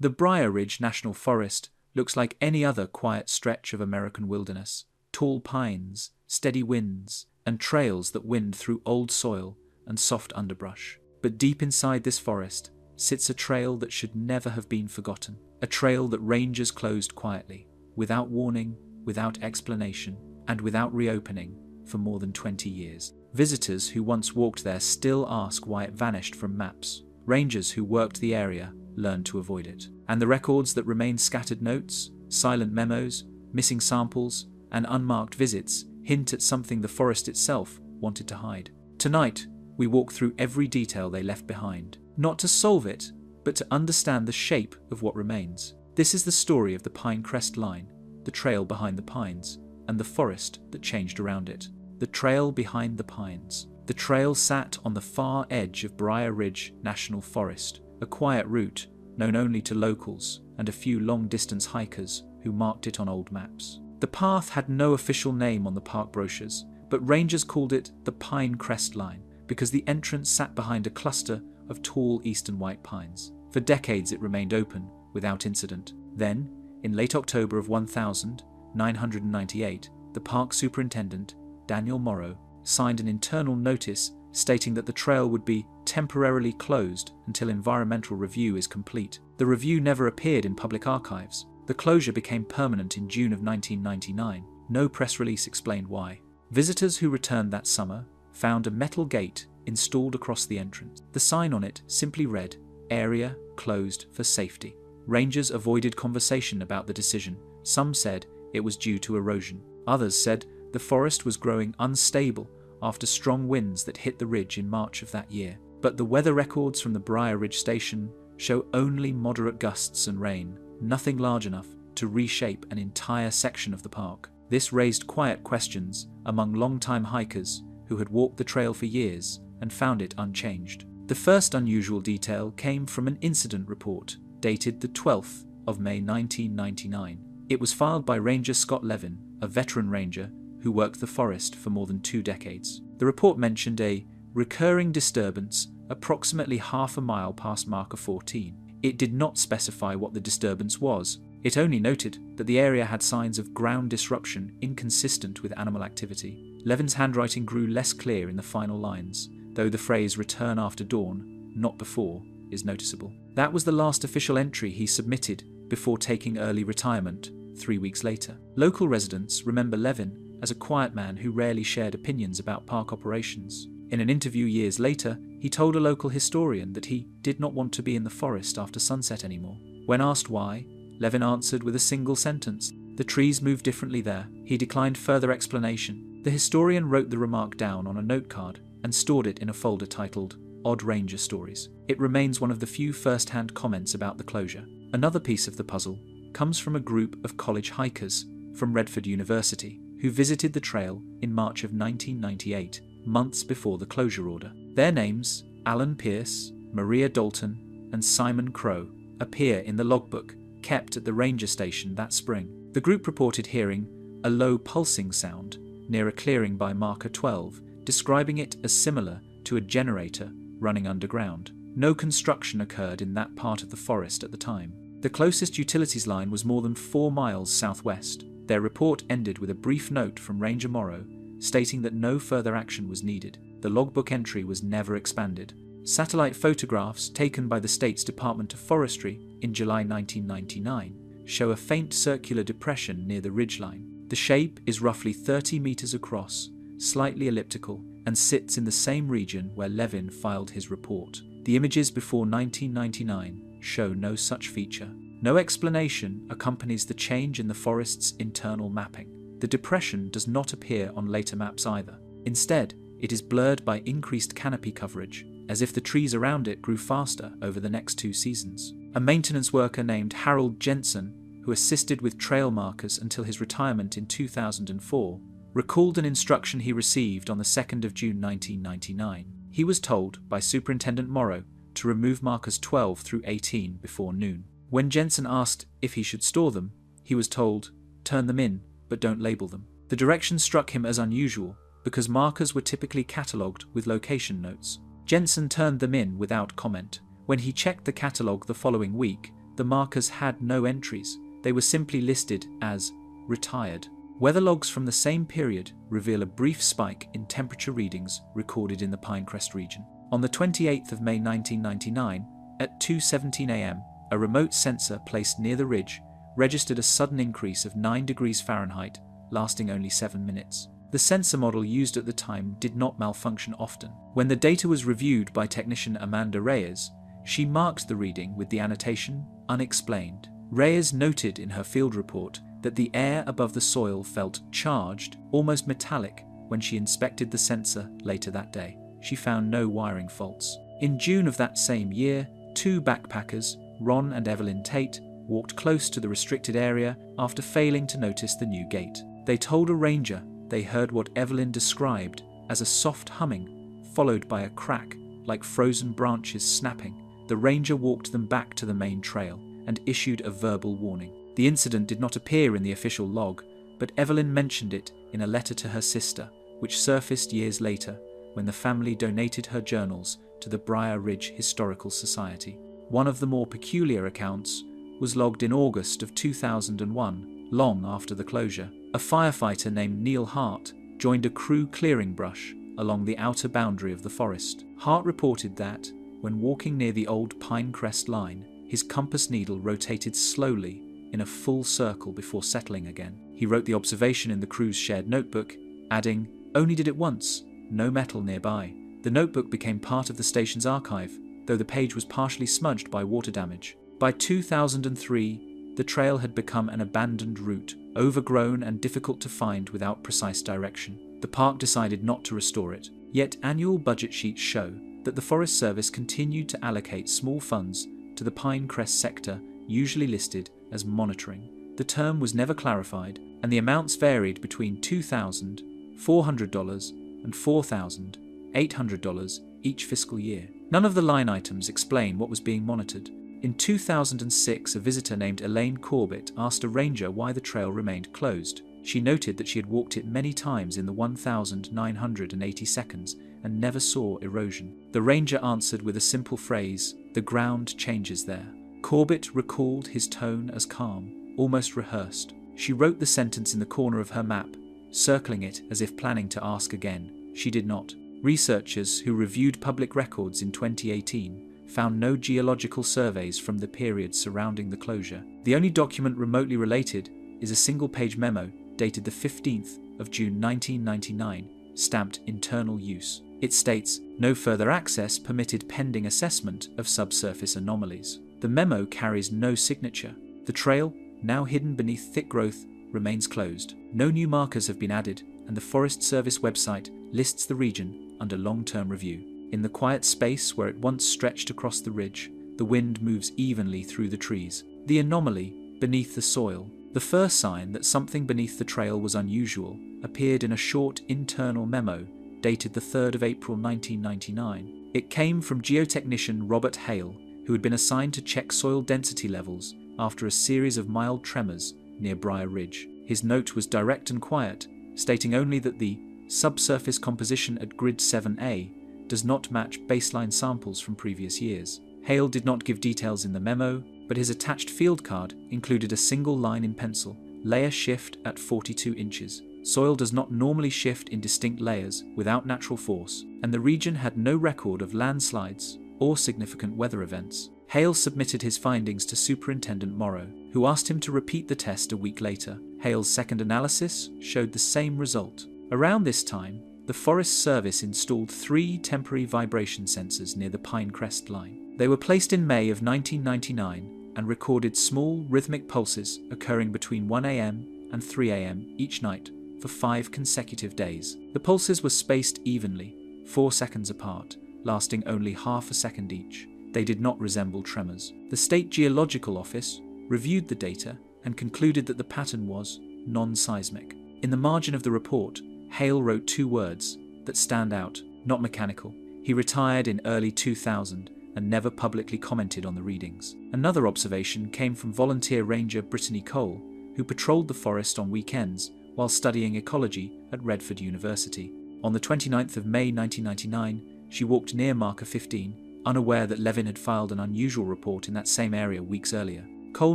The Briar Ridge National Forest looks like any other quiet stretch of American wilderness. Tall pines, steady winds, and trails that wind through old soil and soft underbrush. But deep inside this forest sits a trail that should never have been forgotten. A trail that rangers closed quietly, without warning, without explanation, and without reopening for more than 20 years. Visitors who once walked there still ask why it vanished from maps. Rangers who worked the area learned to avoid it. And the records that remain, scattered notes, silent memos, missing samples, and unmarked visits, hint at something the forest itself wanted to hide. Tonight, we walk through every detail they left behind, not to solve it, but to understand the shape of what remains. This is the story of the Pine Crest Line, the trail behind the pines, and the forest that changed around it. The trail behind the pines. The trail sat on the far edge of Briar Ridge National Forest, a quiet route known only to locals and a few long-distance hikers who marked it on old maps. The path had no official name on the park brochures, but rangers called it the Pine Crest Line because the entrance sat behind a cluster of tall eastern white pines. For decades it remained open, without incident. Then, in late October of 1998, the park superintendent, Daniel Morrow, signed an internal notice stating that the trail would be temporarily closed until environmental review is complete. The review never appeared in public archives. The closure became permanent in June of 1999. No press release explained why. Visitors who returned that summer found a metal gate installed across the entrance. The sign on it simply read, "Area closed for safety." Rangers avoided conversation about the decision. Some said it was due to erosion. Others said the forest was growing unstable after strong winds that hit the ridge in March of that year. But the weather records from the Briar Ridge station show only moderate gusts and rain, nothing large enough to reshape an entire section of the park. This raised quiet questions among longtime hikers who had walked the trail for years and found it unchanged. The first unusual detail came from an incident report dated the 12th of May 1999. It was filed by Ranger Scott Levan, a veteran ranger who worked the forest for more than 2 decades. The report mentioned a recurring disturbance approximately half a mile past marker 14. It did not specify what the disturbance was. It only noted that the area had signs of ground disruption inconsistent with animal activity. Levan's handwriting grew less clear in the final lines, though the phrase "return after dawn, not before" is noticeable. That was the last official entry he submitted before taking early retirement 3 weeks later. Local residents remember Levan as a quiet man who rarely shared opinions about park operations. In an interview years later, he told a local historian that he did not want to be in the forest after sunset anymore. When asked why, Levan answered with a single sentence, "The trees move differently there." He declined further explanation. The historian wrote the remark down on a note card and stored it in a folder titled Odd Ranger Stories. It remains one of the few first-hand comments about the closure. Another piece of the puzzle comes from a group of college hikers from Redford University who visited the trail in March of 1998, months before the closure order. Their names, Alan Pierce, Maria Dalton, and Simon Crow, appear in the logbook kept at the ranger station that spring. The group reported hearing a low pulsing sound near a clearing by marker 12, describing it as similar to a generator running underground. No construction occurred in that part of the forest at the time. The closest utilities line was more than 4 miles southwest. Their report ended with a brief note from Ranger Morrow stating that no further action was needed. The logbook entry was never expanded. Satellite photographs taken by the state's Department of Forestry in July 1999 show a faint circular depression near the ridgeline. The shape is roughly 30 meters across, slightly elliptical, and sits in the same region where Levan filed his report. The images before 1999 show no such feature. No explanation accompanies the change in the forest's internal mapping. The depression does not appear on later maps either. Instead, it is blurred by increased canopy coverage, as if the trees around it grew faster over the next 2 seasons. A maintenance worker named Harold Jensen, who assisted with trail markers until his retirement in 2004, recalled an instruction he received on the 2nd of June 1999. He was told by Superintendent Morrow to remove markers 12 through 18 before noon. When Jensen asked if he should store them, he was told, "Turn them in, but don't label them." The direction struck him as unusual because markers were typically catalogued with location notes. Jensen turned them in without comment. When he checked the catalogue the following week, the markers had no entries. They were simply listed as retired. Weather logs from the same period reveal a brief spike in temperature readings recorded in the Pine Crest region. On the 28th of May 1999, at 2:17 a.m., a remote sensor placed near the ridge registered a sudden increase of 9 degrees Fahrenheit, lasting only 7 minutes. The sensor model used at the time did not malfunction often. When the data was reviewed by technician Amanda Reyes, she marked the reading with the annotation "unexplained." Reyes noted in her field report that the air above the soil felt charged, almost metallic, when she inspected the sensor later that day. She found no wiring faults. In June of that same year, 2 backpackers, Ron and Evelyn Tate, walked close to the restricted area after failing to notice the new gate. They told a ranger they heard what Evelyn described as a soft humming, followed by a crack, like frozen branches snapping. The ranger walked them back to the main trail and issued a verbal warning. The incident did not appear in the official log, but Evelyn mentioned it in a letter to her sister, which surfaced years later when the family donated her journals to the Briar Ridge Historical Society. One of the more peculiar accounts was logged in August of 2001, long after the closure. A firefighter named Neil Hart joined a crew clearing brush along the outer boundary of the forest. Hart reported that, when walking near the old Pine Crest Line, his compass needle rotated slowly in a full circle before settling again. He wrote the observation in the crew's shared notebook, adding, "Only did it once, no metal nearby." The notebook became part of the station's archive, though the page was partially smudged by water damage. By 2003, the trail had become an abandoned route, overgrown and difficult to find without precise direction. The park decided not to restore it, yet annual budget sheets show that the Forest Service continued to allocate small funds to the Pine Crest sector, usually listed as monitoring. The term was never clarified, and the amounts varied between $2,400 and $4,800 each fiscal year. None of the line items explain what was being monitored. In 2006, a visitor named Elaine Corbett asked a ranger why the trail remained closed. She noted that she had walked it many times in the 1,980 seconds and never saw erosion. The ranger answered with a simple phrase, "The ground changes there." Corbett recalled his tone as calm, almost rehearsed. She wrote the sentence in the corner of her map, circling it as if planning to ask again. She did not. Researchers who reviewed public records in 2018 found no geological surveys from the period surrounding the closure. The only document remotely related is a single-page memo dated the 15th of June 1999, stamped internal use. It states, "No further access permitted pending assessment of subsurface anomalies." The memo carries no signature. The trail, now hidden beneath thick growth, remains closed. No new markers have been added, and the Forest Service website lists the region under long-term review. In the quiet space where it once stretched across the ridge, the wind moves evenly through the trees. The anomaly beneath the soil, the first sign that something beneath the trail was unusual, appeared in a short internal memo dated the 3rd of April 1999. It came from geotechnician Robert Hale, who had been assigned to check soil density levels after a series of mild tremors near Briar Ridge. His note was direct and quiet, stating only that the subsurface composition at Grid 7A does not match baseline samples from previous years. Hale did not give details in the memo, but his attached field card included a single line in pencil, "Layer shift at 42 inches. Soil does not normally shift in distinct layers without natural force, and the region had no record of landslides or significant weather events." Hale submitted his findings to Superintendent Morrow, who asked him to repeat the test a week later. Hale's second analysis showed the same result. Around this time, the Forest Service installed 3 temporary vibration sensors near the Pine Crest Line. They were placed in May of 1999 and recorded small rhythmic pulses occurring between 1 a.m. and 3 a.m. each night for 5 consecutive days. The pulses were spaced evenly, 4 seconds apart, lasting only half a second each. They did not resemble tremors. The State Geological Office reviewed the data and concluded that the pattern was non-seismic. In the margin of the report, Hale wrote 2 words that stand out, "not mechanical." He retired in early 2000 and never publicly commented on the readings. Another observation came from volunteer ranger Brittany Cole, who patrolled the forest on weekends while studying ecology at Redford University. On the 29th of May 1999, she walked near Marker 15 unaware that Levan had filed an unusual report in that same area weeks earlier. Cole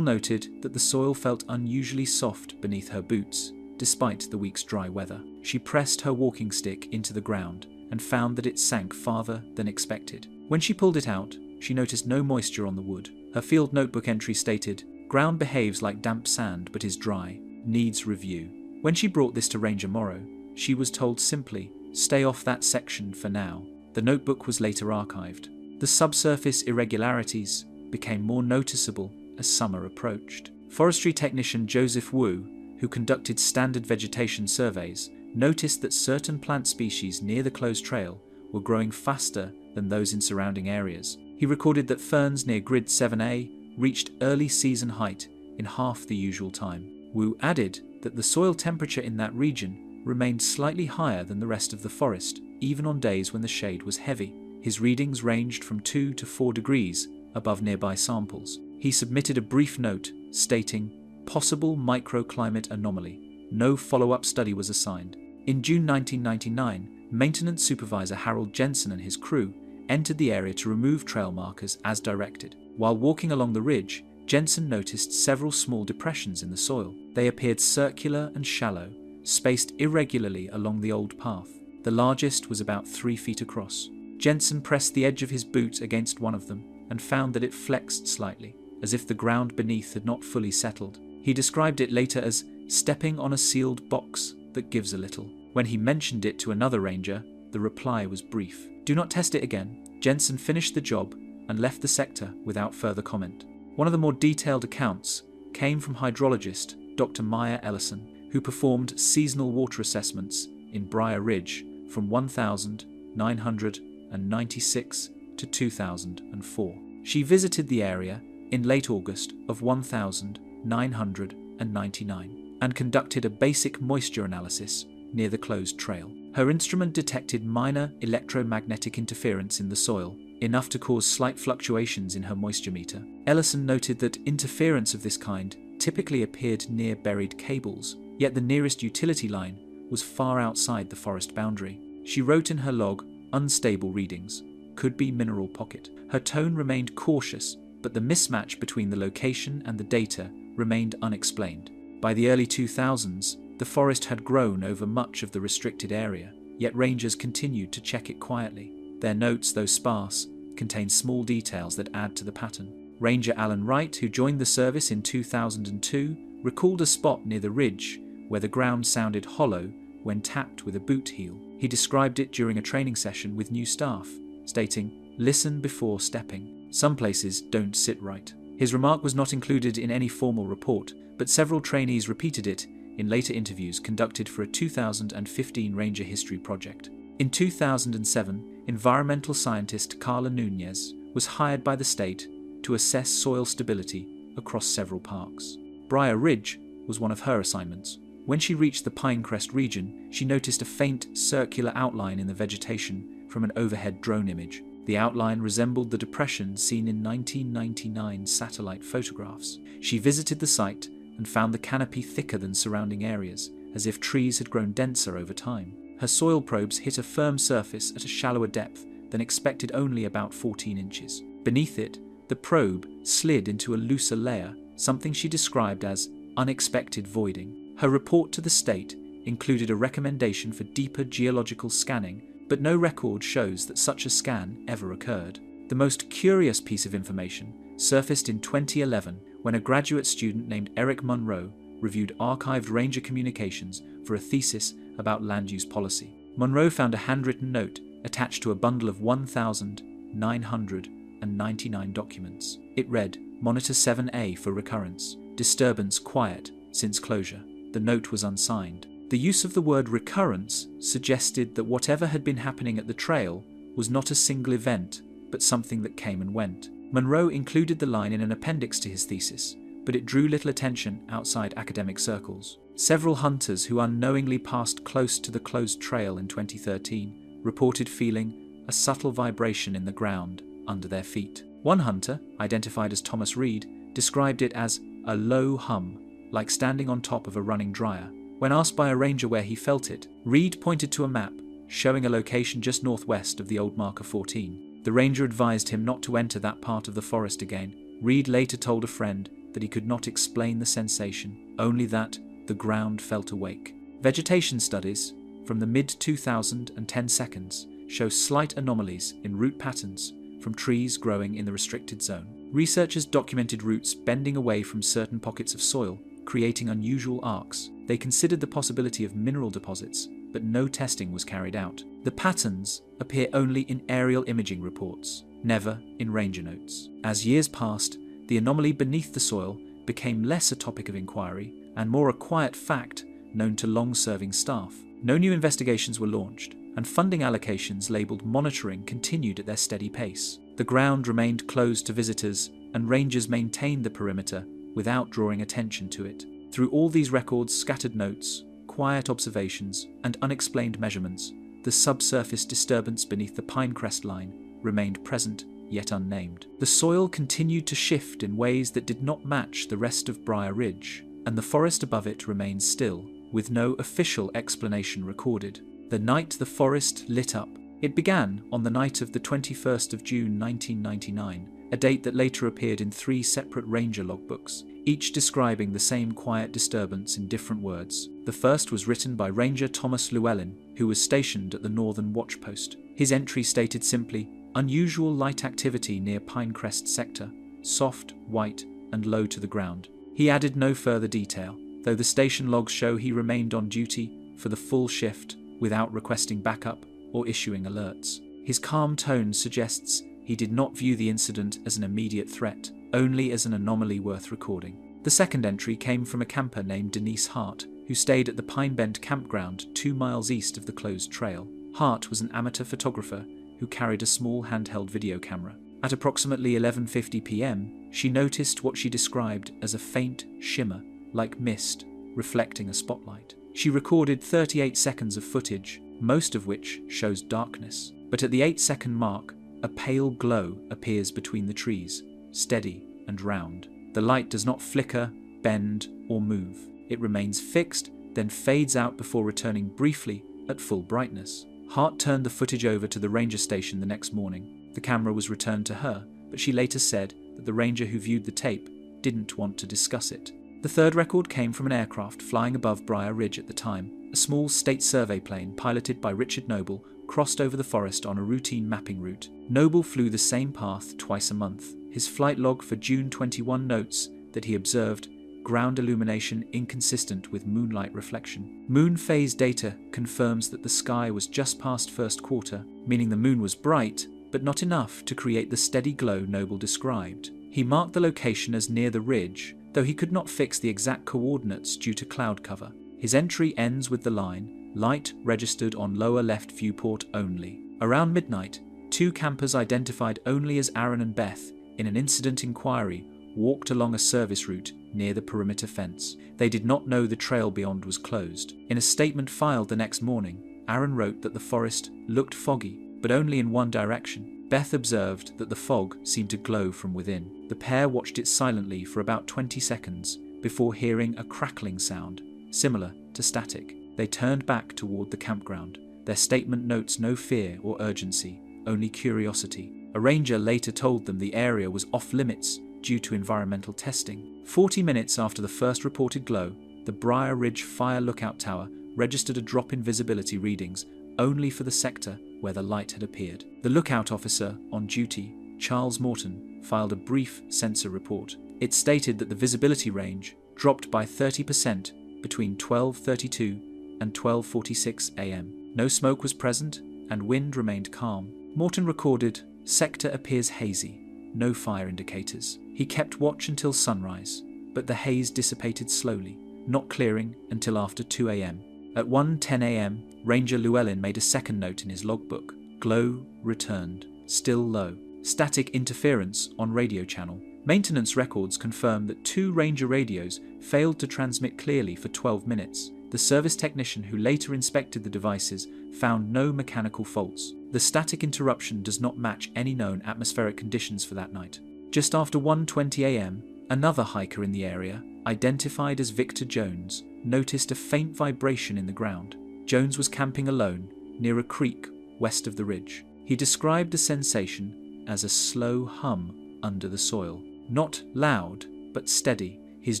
noted that the soil felt unusually soft beneath her boots, despite the week's dry weather. She pressed her walking stick into the ground and found that it sank farther than expected. When she pulled it out, she noticed no moisture on the wood. Her field notebook entry stated, "Ground behaves like damp sand but is dry. Needs review." When she brought this to Ranger Morrow, she was told simply, "Stay off that section for now." The notebook was later archived. The subsurface irregularities became more noticeable as summer approached. Forestry technician Joseph Wu, who conducted standard vegetation surveys, noticed that certain plant species near the closed trail were growing faster than those in surrounding areas. He recorded that ferns near Grid 7A reached early season height in half the usual time. Wu added that the soil temperature in that region remained slightly higher than the rest of the forest, even on days when the shade was heavy. His readings ranged from 2 to 4 degrees above nearby samples. He submitted a brief note stating, "Possible microclimate anomaly." No follow-up study was assigned. In June 1999, maintenance supervisor Harold Jensen and his crew entered the area to remove trail markers as directed. While walking along the ridge, Jensen noticed several small depressions in the soil. They appeared circular and shallow, spaced irregularly along the old path. The largest was about 3 feet across. Jensen pressed the edge of his boot against one of them and found that it flexed slightly, as if the ground beneath had not fully settled. He described it later as stepping on a sealed box that gives a little. When he mentioned it to another ranger, the reply was brief. "Do not test it again." Jensen finished the job and left the sector without further comment. One of the more detailed accounts came from hydrologist Dr. Maya Ellison, who performed seasonal water assessments in Briar Ridge from 1996 to 2004. She visited the area in late August of 1999 and conducted a basic moisture analysis near the closed trail. Her instrument detected minor electromagnetic interference in the soil, enough to cause slight fluctuations in her moisture meter. Ellison noted that interference of this kind typically appeared near buried cables, yet the nearest utility line was far outside the forest boundary. She wrote in her log, "Unstable readings. Could be mineral pocket." Her tone remained cautious, but the mismatch between the location and the data remained unexplained. By the early 2000s, the forest had grown over much of the restricted area, yet rangers continued to check it quietly. Their notes, though sparse, contain small details that add to the pattern. Ranger Alan Wright, who joined the service in 2002, recalled a spot near the ridge where the ground sounded hollow when tapped with a boot heel. He described it during a training session with new staff, stating, "Listen before stepping. Some places don't sit right." His remark was not included in any formal report, but several trainees repeated it in later interviews conducted for a 2015 Ranger History project. In 2007, environmental scientist Carla Nunez was hired by the state to assess soil stability across several parks. Briar Ridge was one of her assignments. When she reached the Pine Crest region, she noticed a faint circular outline in the vegetation from an overhead drone image. The outline resembled the depression seen in 1999 satellite photographs. She visited the site and found the canopy thicker than surrounding areas, as if trees had grown denser over time. Her soil probes hit a firm surface at a shallower depth than expected, only about 14 inches. Beneath it, the probe slid into a looser layer, something she described as unexpected voiding. Her report to the state included a recommendation for deeper geological scanning, but no record shows that such a scan ever occurred. The most curious piece of information surfaced in 2011 when a graduate student named Eric Monroe reviewed archived ranger communications for a thesis about land use policy. Monroe found a handwritten note attached to a bundle of 1,999 documents. It read, "Monitor 7A for recurrence. Disturbance quiet since closure." The note was unsigned. The use of the word recurrence suggested that whatever had been happening at the trail was not a single event, but something that came and went. Monroe included the line in an appendix to his thesis, but it drew little attention outside academic circles. Several hunters who unknowingly passed close to the closed trail in 2013 reported feeling a subtle vibration in the ground under their feet. One hunter, identified as Thomas Reed, described it as a low hum, like standing on top of a running dryer. When asked by a ranger where he felt it, Reed pointed to a map showing a location just northwest of the old marker 14. The ranger advised him not to enter that part of the forest again. Reed later told a friend that he could not explain the sensation, only that the ground felt awake. Vegetation studies from the mid-2010 seconds show slight anomalies in root patterns from trees growing in the restricted zone. Researchers documented roots bending away from certain pockets of soil, creating unusual arcs. They considered the possibility of mineral deposits, but no testing was carried out. The patterns appear only in aerial imaging reports, never in ranger notes. As years passed, the anomaly beneath the soil became less a topic of inquiry and more a quiet fact known to long-serving staff. No new investigations were launched, and funding allocations labelled monitoring continued at their steady pace. The ground remained closed to visitors, and rangers maintained the perimeter without drawing attention to it. Through all these records, scattered notes, quiet observations, and unexplained measurements, the subsurface disturbance beneath the Pine Crest Line remained present yet unnamed. The soil continued to shift in ways that did not match the rest of Briar Ridge, and the forest above it remained still, with no official explanation recorded. The night the forest lit up. It began on the night of the 21st of June 1999, a date that later appeared in 3 separate ranger logbooks, each describing the same quiet disturbance in different words. The first was written by Ranger Thomas Llewellyn, who was stationed at the Northern Watch Post. His entry stated simply, "Unusual light activity near Pine Crest sector, soft, white, and low to the ground." He added no further detail, though the station logs show he remained on duty for the full shift without requesting backup or issuing alerts. His calm tone suggests he did not view the incident as an immediate threat, only as an anomaly worth recording. The second entry came from a camper named Denise Hart, who stayed at the Pine Bend campground 2 miles east of the closed trail. Hart was an amateur photographer who carried a small handheld video camera. At approximately 11:50 p.m, she noticed what she described as a faint shimmer, like mist, reflecting a spotlight. She recorded 38 seconds of footage, most of which shows darkness. But at the 8-second mark, a pale glow appears between the trees, steady and round. The light does not flicker, bend, or move. It remains fixed, then fades out before returning briefly at full brightness. Hart turned the footage over to the ranger station the next morning. The camera was returned to her, but she later said that the ranger who viewed the tape didn't want to discuss it. The third record came from an aircraft flying above Briar Ridge at the time. A small state survey plane piloted by Richard Noble crossed over the forest on a routine mapping route. Noble flew the same path twice a month. His flight log for June 21 notes that he observed ground illumination inconsistent with moonlight reflection. Moon phase data confirms that the sky was just past first quarter, meaning the moon was bright, but not enough to create the steady glow Noble described. He marked the location as near the ridge, though he could not fix the exact coordinates due to cloud cover. His entry ends with the line, "Light registered on lower left viewport only." Around midnight, 2 campers identified only as Aaron and Beth in an incident inquiry walked along a service route near the perimeter fence. They did not know the trail beyond was closed. In a statement filed the next morning, Aaron wrote that the forest looked foggy, but only in one direction. Beth observed that the fog seemed to glow from within. The pair watched it silently for about 20 seconds before hearing a crackling sound, similar to static. They turned back toward the campground. Their statement notes no fear or urgency, only curiosity. A ranger later told them the area was off-limits due to environmental testing. 40 minutes after the first reported glow, the Briar Ridge Fire Lookout Tower registered a drop in visibility readings only for the sector where the light had appeared. The lookout officer on duty, Charles Morton, filed a brief sensor report. It stated that the visibility range dropped by 30% between 12:32 and 12:46 a.m. No smoke was present and wind remained calm. Morton recorded, "Sector appears hazy, no fire indicators." He kept watch until sunrise, but the haze dissipated slowly, not clearing until after 2 a.m. At 1:10 a.m, Ranger Llewellyn made a second note in his logbook. Glow returned, still low. Static interference on radio channel. Maintenance records confirm that 2 Ranger radios failed to transmit clearly for 12 minutes. The service technician who later inspected the devices found no mechanical faults. The static interruption does not match any known atmospheric conditions for that night. Just after 1:20 a.m, another hiker in the area, identified as Victor Jones, noticed a faint vibration in the ground. Jones was camping alone near a creek west of the ridge. He described the sensation as a slow hum under the soil. Not loud, but steady. His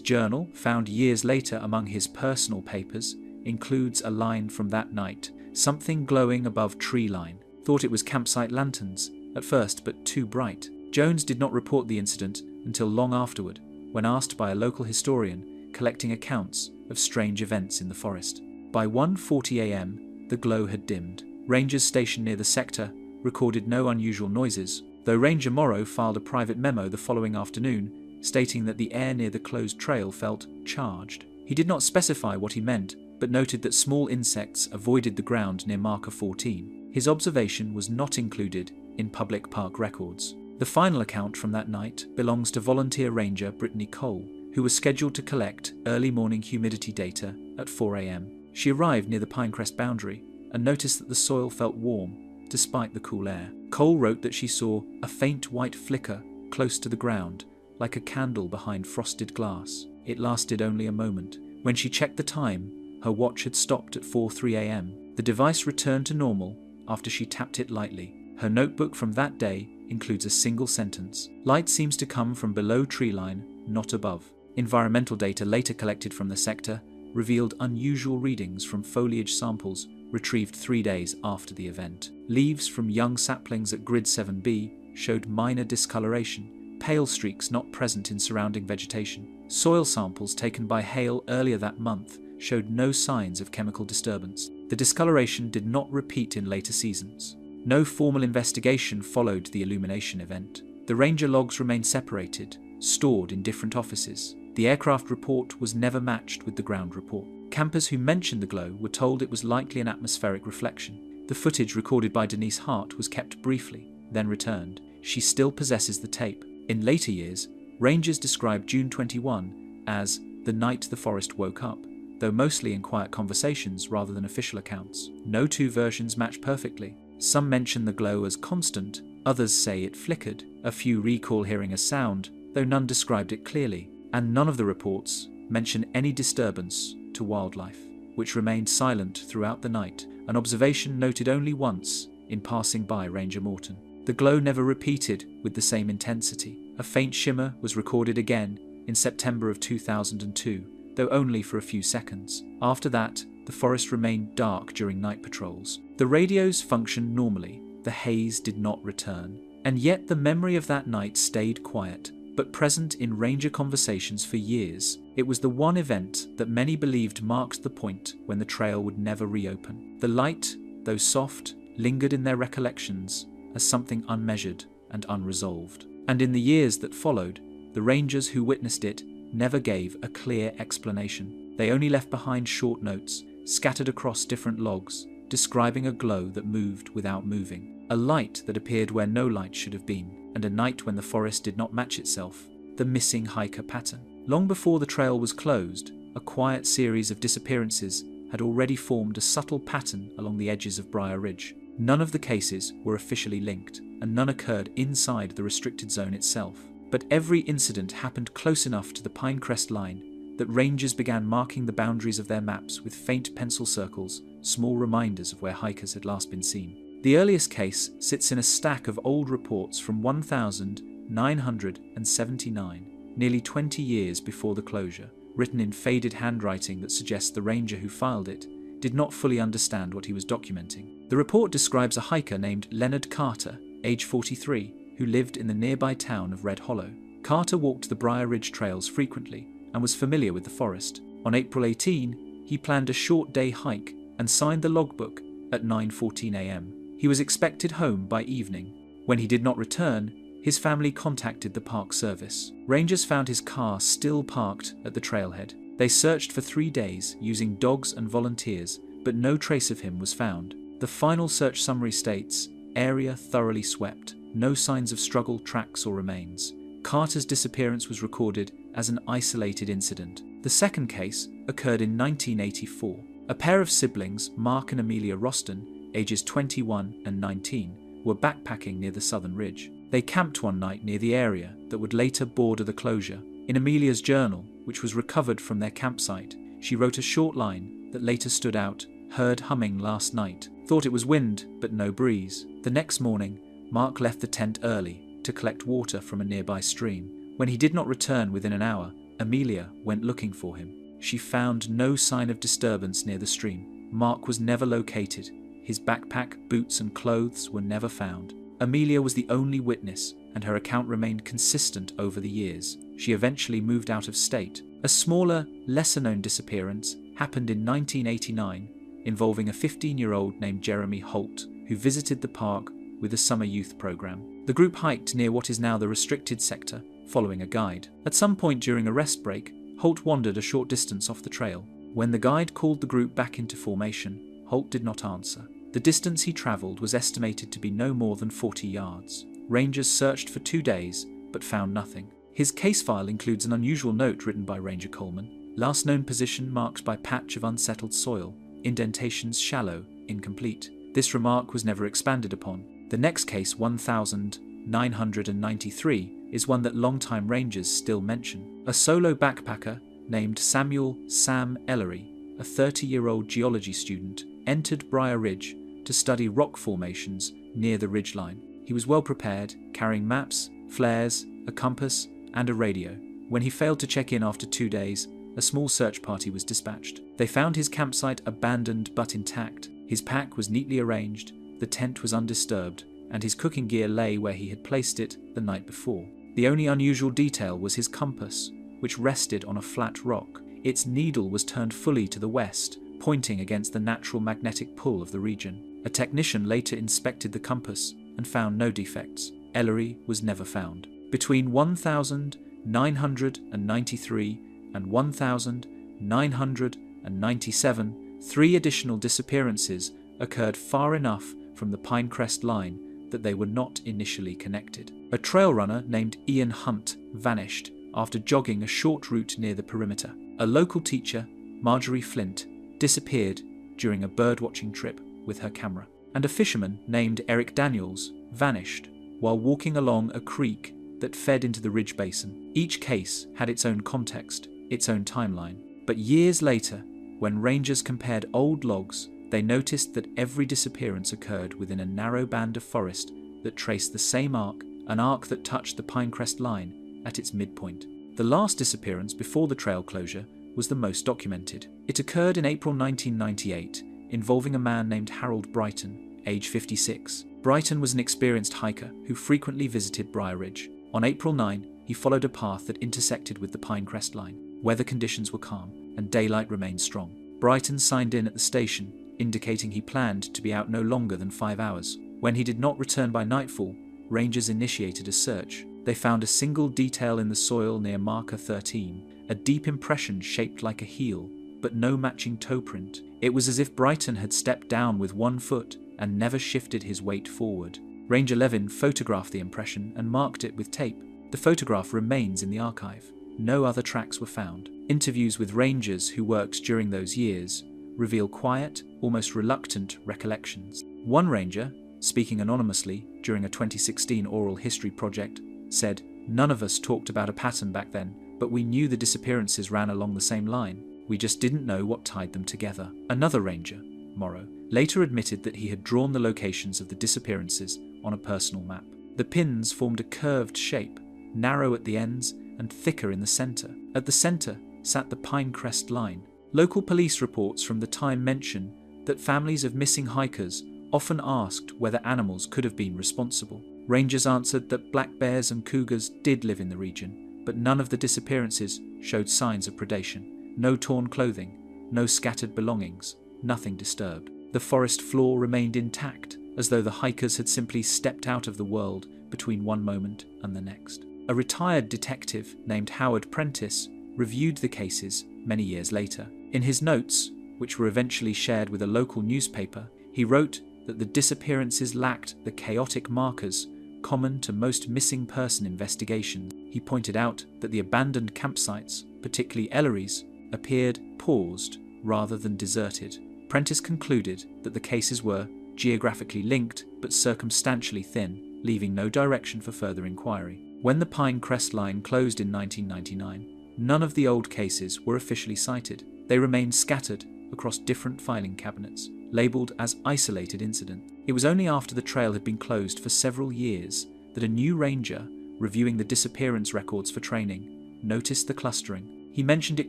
journal, found years later among his personal papers, includes a line from that night: "Something glowing above tree line. Thought it was campsite lanterns, at first, but too bright." Jones did not report the incident until long afterward, when asked by a local historian collecting accounts of strange events in the forest. By 1:40 a.m., the glow had dimmed. Rangers stationed near the sector recorded no unusual noises, though Ranger Morrow filed a private memo the following afternoon stating that the air near the closed trail felt charged. He did not specify what he meant, but noted that small insects avoided the ground near marker 14. His observation was not included in public park records. The final account from that night belongs to volunteer ranger Brittany Cole, who was scheduled to collect early morning humidity data at 4 a.m. She arrived near the Pine Crest boundary and noticed that the soil felt warm despite the cool air. Cole wrote that she saw a faint white flicker close to the ground, like a candle behind frosted glass. It lasted only a moment. When she checked the time, her watch had stopped at 4:03 a.m. The device returned to normal after she tapped it lightly. Her notebook from that day includes a single sentence: "Light seems to come from below tree line, not above." Environmental data later collected from the sector revealed unusual readings from foliage samples retrieved 3 days after the event. Leaves from young saplings at Grid 7B showed minor discoloration, pale streaks not present in surrounding vegetation. Soil samples taken by hail earlier that month showed no signs of chemical disturbance. The discoloration did not repeat in later seasons. No formal investigation followed the illumination event. The ranger logs remained separated, stored in different offices. The aircraft report was never matched with the ground report. Campers who mentioned the glow were told it was likely an atmospheric reflection. The footage recorded by Denise Hart was kept briefly, then returned. She still possesses the tape. In later years, rangers described June 21 as the night the forest woke up, though mostly in quiet conversations rather than official accounts. No two versions match perfectly. Some mention the glow as constant, others say it flickered. A few recall hearing a sound, though none described it clearly. And none of the reports mention any disturbance to wildlife, which remained silent throughout the night, an observation noted only once in passing by Ranger Morton. The glow never repeated with the same intensity. A faint shimmer was recorded again in September of 2002, though only for a few seconds. After that, the forest remained dark during night patrols. The radios functioned normally, the haze did not return, and yet the memory of that night stayed quiet, but present in ranger conversations for years. It was the one event that many believed marked the point when the trail would never reopen. The light, though soft, lingered in their recollections as something unmeasured and unresolved. And in the years that followed, the rangers who witnessed it never gave a clear explanation. They only left behind short notes, scattered across different logs, describing a glow that moved without moving, a light that appeared where no light should have been, and a night when the forest did not match itself, the missing hiker pattern. Long before the trail was closed, a quiet series of disappearances had already formed a subtle pattern along the edges of Briar Ridge. None of the cases were officially linked, and none occurred inside the restricted zone itself. But every incident happened close enough to the Pine Crest Line that rangers began marking the boundaries of their maps with faint pencil circles, small reminders of where hikers had last been seen. The earliest case sits in a stack of old reports from 1979, nearly 20 years before the closure, written in faded handwriting that suggests the ranger who filed it did not fully understand what he was documenting. The report describes a hiker named Leonard Carter, age 43, who lived in the nearby town of Red Hollow. Carter walked the Briar Ridge trails frequently and was familiar with the forest. On April 18, he planned a short day hike and signed the logbook at 9:14 a.m. He was expected home by evening. When he did not return, his family contacted the Park Service. Rangers found his car still parked at the trailhead. They searched for 3 days using dogs and volunteers, but no trace of him was found. The final search summary states, "Area thoroughly swept. No signs of struggle, tracks or remains." Carter's disappearance was recorded as an isolated incident. The second case occurred in 1984. A pair of siblings, Mark and Amelia Roston, ages 21 and 19, were backpacking near the southern ridge. They camped one night near the area that would later border the closure. In Amelia's journal, which was recovered from their campsite, she wrote a short line that later stood out, "Heard humming last night." thought it was wind, but no breeze. The next morning, Mark left the tent early to collect water from a nearby stream. When he did not return within an hour, Amelia went looking for him. She found no sign of disturbance near the stream. Mark was never located. His backpack, boots, and clothes were never found. Amelia was the only witness, and her account remained consistent over the years. She eventually moved out of state. A smaller, lesser-known disappearance happened in 1989, involving a 15-year-old named Jeremy Holt, who visited the park with a summer youth program. The group hiked near what is now the restricted sector, following a guide. At some point during a rest break, Holt wandered a short distance off the trail. When the guide called the group back into formation, Holt did not answer. The distance he travelled was estimated to be no more than 40 yards. Rangers searched for 2 days, but found nothing. His case file includes an unusual note written by Ranger Coleman. Last known position marked by patch of unsettled soil. Indentations shallow, incomplete. This remark was never expanded upon. The next case, 1993, is one that longtime rangers still mention. A solo backpacker named Samuel "Sam" Ellery, a 30-year-old geology student, entered Briar Ridge to study rock formations near the ridgeline. He was well prepared, carrying maps, flares, a compass, and a radio. When he failed to check in after 2 days, a small search party was dispatched. They found his campsite abandoned but intact. His pack was neatly arranged, the tent was undisturbed, and his cooking gear lay where he had placed it the night before. The only unusual detail was his compass, which rested on a flat rock. Its needle was turned fully to the west, pointing against the natural magnetic pull of the region. A technician later inspected the compass and found no defects. Ellery was never found. Between 1993 and 1997, 3 additional disappearances occurred far enough from the Pine Crest Line that they were not initially connected. A trail runner named Ian Hunt vanished after jogging a short route near the perimeter. A local teacher, Marjorie Flint, disappeared during a birdwatching trip with her camera. And a fisherman named Eric Daniels vanished while walking along a creek that fed into the ridge basin. Each case had its own context, its own timeline. But years later, when rangers compared old logs, they noticed that every disappearance occurred within a narrow band of forest that traced the same arc, an arc that touched the Pine Crest Line at its midpoint. The last disappearance before the trail closure was the most documented. It occurred in April 1998, involving a man named Harold Brighton, age 56. Brighton was an experienced hiker who frequently visited Briar Ridge. On April 9, he followed a path that intersected with the Pine Crest Line. Weather conditions were calm, and daylight remained strong. Brighton signed in at the station, indicating he planned to be out no longer than 5 hours. When he did not return by nightfall, rangers initiated a search. They found a single detail in the soil near marker 13, a deep impression shaped like a heel, but no matching toe print. It was as if Brighton had stepped down with 1 foot and never shifted his weight forward. Ranger Levan photographed the impression and marked it with tape. The photograph remains in the archive. No other tracks were found. Interviews with rangers who worked during those years reveal quiet, almost reluctant recollections. One ranger, speaking anonymously during a 2016 oral history project, said, "None of us talked about a pattern back then, but we knew the disappearances ran along the same line. We just didn't know what tied them together." Another ranger, Morrow, later admitted that he had drawn the locations of the disappearances on a personal map. The pins formed a curved shape, narrow at the ends and thicker in the centre. At the centre sat the Pine Crest Line. Local police reports from the time mention that families of missing hikers often asked whether animals could have been responsible. Rangers answered that black bears and cougars did live in the region, but none of the disappearances showed signs of predation. No torn clothing, no scattered belongings, nothing disturbed. The forest floor remained intact, as though the hikers had simply stepped out of the world between one moment and the next. A retired detective named Howard Prentice reviewed the cases many years later. In his notes, which were eventually shared with a local newspaper, he wrote that the disappearances lacked the chaotic markers common to most missing person investigations. He pointed out that the abandoned campsites, particularly Ellery's, appeared paused rather than deserted. Prentice concluded that the cases were geographically linked but circumstantially thin, leaving no direction for further inquiry. When the Pine Crest Line closed in 1999, none of the old cases were officially cited. They remained scattered across different filing cabinets. labelled as isolated incident. It was only after the trail had been closed for several years that a new ranger, reviewing the disappearance records for training, noticed the clustering. He mentioned it